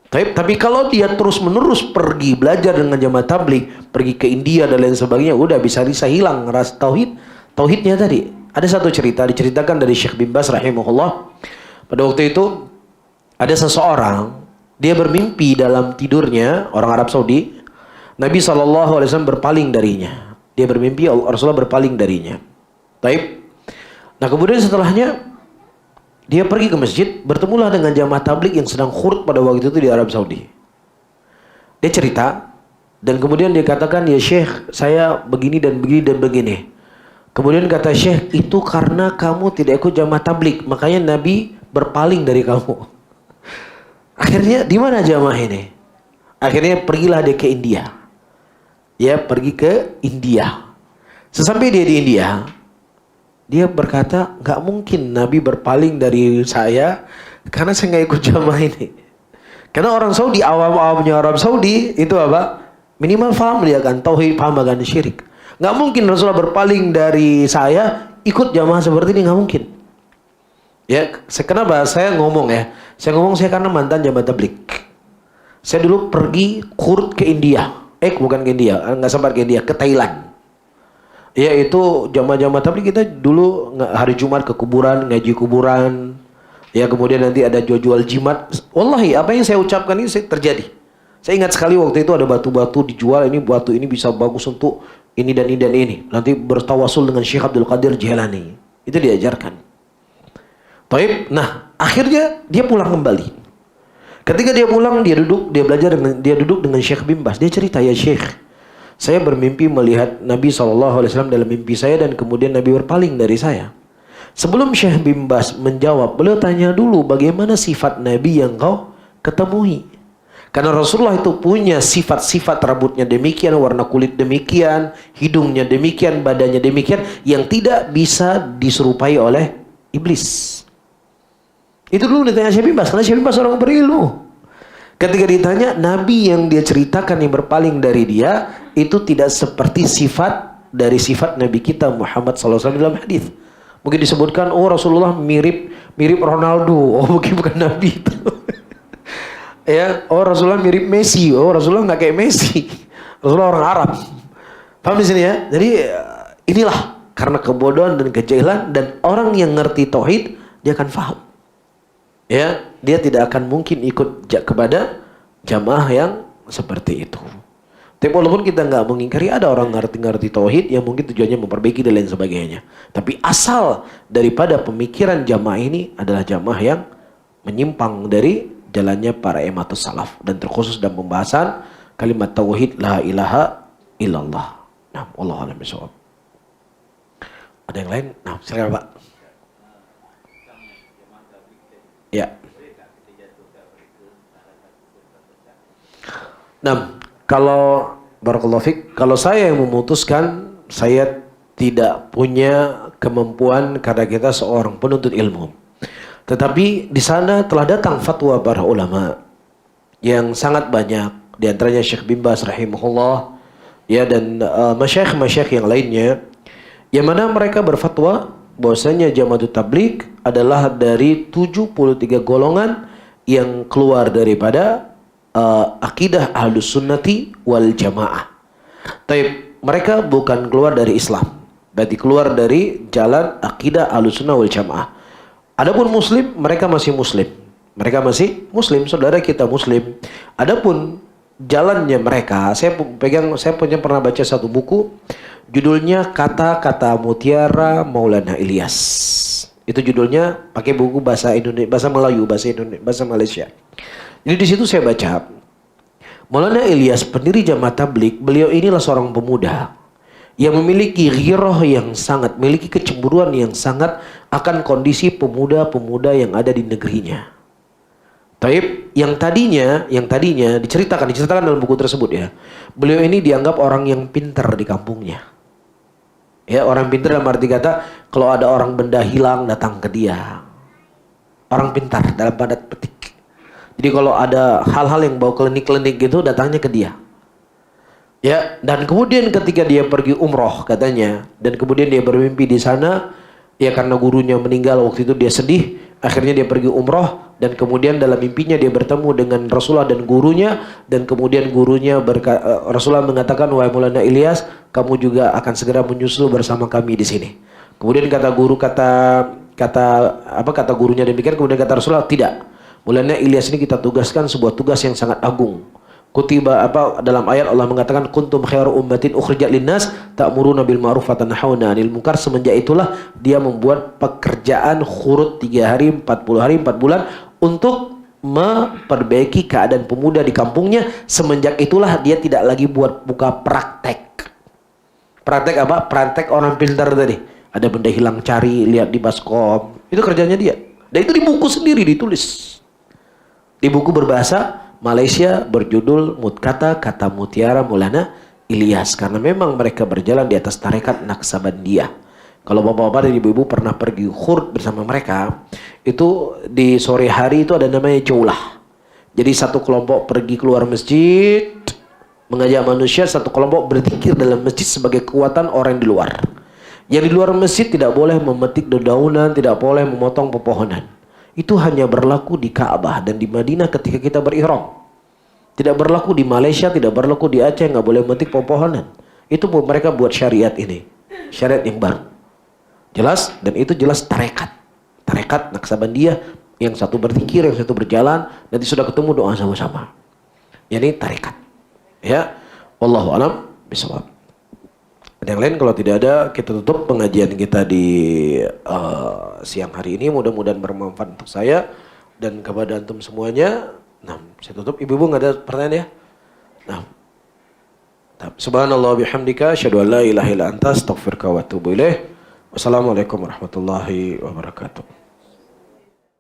Tapi kalau dia terus-menerus pergi belajar dengan jamaah tabligh, pergi ke India dan lain sebagainya, udah bisa hilang rasa tauhidnya tadi. Ada satu cerita diceritakan dari Syekh bin Baz rahimahullah. Pada waktu itu ada seseorang, dia bermimpi dalam tidurnya, orang Arab Saudi. Nabi SAW berpaling darinya. Dia bermimpi Rasulullah berpaling darinya. Taib. Nah, kemudian setelahnya dia pergi ke masjid, bertemulah dengan jamaah tabligh yang sedang khurut pada waktu itu di Arab Saudi. Dia cerita, dan kemudian dia katakan, ya Syekh, saya begini dan begini dan begini. Kemudian kata Syekh, itu karena kamu tidak ikut jamaah tabligh, makanya Nabi berpaling dari kamu. Akhirnya di mana jamaah ini? Akhirnya pergilah dia ke India. Ya, pergi ke India. Sesampai dia di India, dia berkata, nggak mungkin Nabi berpaling dari saya karena saya nggak ikut jamaah ini. Karena orang Saudi, awam-awamnya Arab Saudi itu apa? Minimal paham dia kan tauhid, paham akan syirik. Nggak mungkin Rasulullah berpaling dari saya ikut jamaah seperti ini, nggak mungkin. Ya, kenapa saya ngomong ya? Saya karena mantan jamaah tabligh. Saya dulu pergi khurut ke India. Bukan ke India, nggak sempat ke India, ke Thailand. Yaitu jamaah-jamaah tabligh kita dulu hari Jumat ke kuburan, ngaji kuburan. Ya, kemudian nanti ada jual-jual jimat. Wallahi, apa yang saya ucapkan ini terjadi. Saya ingat sekali waktu itu ada batu-batu dijual, ini batu ini bisa bagus untuk ini dan ini dan ini. Nanti bertawasul dengan Syekh Abdul Qadir Jilani. Itu diajarkan. Taib. Nah, akhirnya dia pulang kembali. Ketika dia pulang, dia duduk dengan Syekh bin Baz. Dia cerita, ya Syekh, Saya bermimpi melihat Nabi SAW dalam mimpi saya dan kemudian Nabi berpaling dari saya. Sebelum Syekh bin Baz menjawab, beliau tanya dulu bagaimana sifat Nabi yang kau ketemui. Karena Rasulullah itu punya sifat-sifat, rambutnya demikian, warna kulit demikian, hidungnya demikian, badannya demikian, yang tidak bisa diserupai oleh iblis. Itu dulu ditanya Syekh bin Baz, karena Syekh bin Baz orang berilmu. Ketika ditanya, Nabi yang dia ceritakan yang berpaling dari dia, itu tidak seperti sifat dari sifat Nabi kita Muhammad SAW dalam hadis. Mungkin disebutkan, oh Rasulullah mirip Ronaldo. Oh mungkin bukan Nabi itu. Ya, oh Rasulullah mirip Messi. Oh Rasulullah nggak kayak Messi. Rasulullah orang Arab. Paham di sini ya? Jadi inilah karena kebodohan dan kejahilan, dan orang yang ngerti tauhid dia akan paham. Ya, dia tidak akan mungkin ikut kepada jamaah yang seperti itu. Tapi walaupun kita nggak mengingkari ada orang ngerti tauhid yang mungkin tujuannya memperbaiki dan lain sebagainya. Tapi asal daripada pemikiran jamaah ini adalah jamaah yang menyimpang dari jalannya para imatus salaf, dan terkhusus dalam pembahasan kalimat tauhid la ilaha illallah. Nah, wallahu a'lam bishawab. Ada yang lain? Nah, silakan Pak. Ya. Nah, kalau barakallahu fik, kalau saya yang memutuskan, saya tidak punya kemampuan karena kita seorang penuntut ilmu. Tetapi di sana telah datang fatwa para ulama yang sangat banyak, di antaranya Syekh bin Baz rahimahullah, ya, dan masyayikh yang lainnya, yang mana mereka berfatwa bahwasanya Jamaatut Tabligh adalah dari 73 golongan yang keluar daripada akidah Ahlus Sunnati wal Jamaah. Tapi mereka bukan keluar dari Islam, berarti keluar dari jalan akidah Ahlus Sunnah wal Jamaah. Adapun Muslim, mereka masih Muslim. Mereka masih Muslim, saudara kita Muslim. Adapun jalannya mereka, saya pernah baca satu buku, judulnya Kata-Kata Mutiara Maulana Ilyas. Itu judulnya, pakai buku bahasa Indonesia, bahasa Melayu, bahasa Malaysia. Jadi di situ saya baca, Maulana Ilyas, pendiri Jamaah Tabligh, beliau inilah seorang pemuda yang memiliki ghirah yang sangat, memiliki kecemburuan yang sangat akan kondisi pemuda-pemuda yang ada di negerinya. Taib, yang tadinya diceritakan dalam buku tersebut ya, beliau ini dianggap orang yang pintar di kampungnya. Ya, orang pintar dalam arti kata, kalau ada orang benda hilang datang ke dia. Orang pintar dalam tanda petik. Jadi kalau ada hal-hal yang bawa klinik-klinik gitu, datangnya ke dia. Ya, dan kemudian ketika dia pergi umroh katanya, dan kemudian dia bermimpi di sana, ya karena gurunya meninggal waktu itu dia sedih, akhirnya dia pergi umroh, dan kemudian dalam mimpinya dia bertemu dengan Rasulullah dan gurunya, dan kemudian gurunya Rasulullah mengatakan, wahai Maulana Ilyas, kamu juga akan segera menyusul bersama kami di sini. Kemudian kata gurunya demikian, kemudian kata Rasulullah, tidak. Maulana Ilyas ini kita tugaskan sebuah tugas yang sangat agung. Kutiba dalam ayat Allah mengatakan kuntum khairu ummatin ukhrijat linnas ta'muruna bil ma'ruf wa tanhauna 'anil munkar. Semenjak itulah dia membuat pekerjaan khurut 3 hari, 40 hari, 4 bulan untuk memperbaiki keadaan pemuda di kampungnya. Semenjak itulah dia tidak lagi buka praktek. Praktek apa? Praktek orang pintar tadi. Ada benda hilang cari, lihat di baskom. Itu kerjanya dia. Dan itu di buku sendiri ditulis. Di buku berbahasa Malaysia berjudul Kata Mutiara Maulana Ilyas, karena memang mereka berjalan di atas tarekat Naqsabandiyah. Kalau bapak-bapak dan ibu-ibu pernah pergi khurd bersama mereka, itu di sore hari itu ada namanya jaulah. Jadi satu kelompok pergi keluar masjid mengajak manusia, satu kelompok berzikir dalam masjid sebagai kekuatan orang di luar. Yang di luar masjid tidak boleh memetik dedaunan, tidak boleh memotong pepohonan. Itu hanya berlaku di Ka'bah dan di Madinah ketika kita berihram. Tidak berlaku di Malaysia, tidak berlaku di Aceh, nggak boleh memetik pepohonan. Itu mereka buat syariat ini, syariat yang baru. Jelas, dan itu jelas tarekat. Tarekat Naqsabandiyah, yang satu berzikir, yang satu berjalan, nanti sudah ketemu doa sama-sama. Ini tarekat. Ya, wallahu a'lam bishawab. Ada yang lain? Kalau tidak ada, kita tutup pengajian kita di siang hari ini. Mudah-mudahan bermanfaat untuk saya dan kepada antum semuanya. Nah, saya tutup. Ibu-ibu nggak ada pertanyaan ya? Nah, Subhanallah bihamdika asyhadu an la ilaha illa anta astaghfiruka wa atubu ilaih. Wassalamualaikum warahmatullahi wabarakatuh.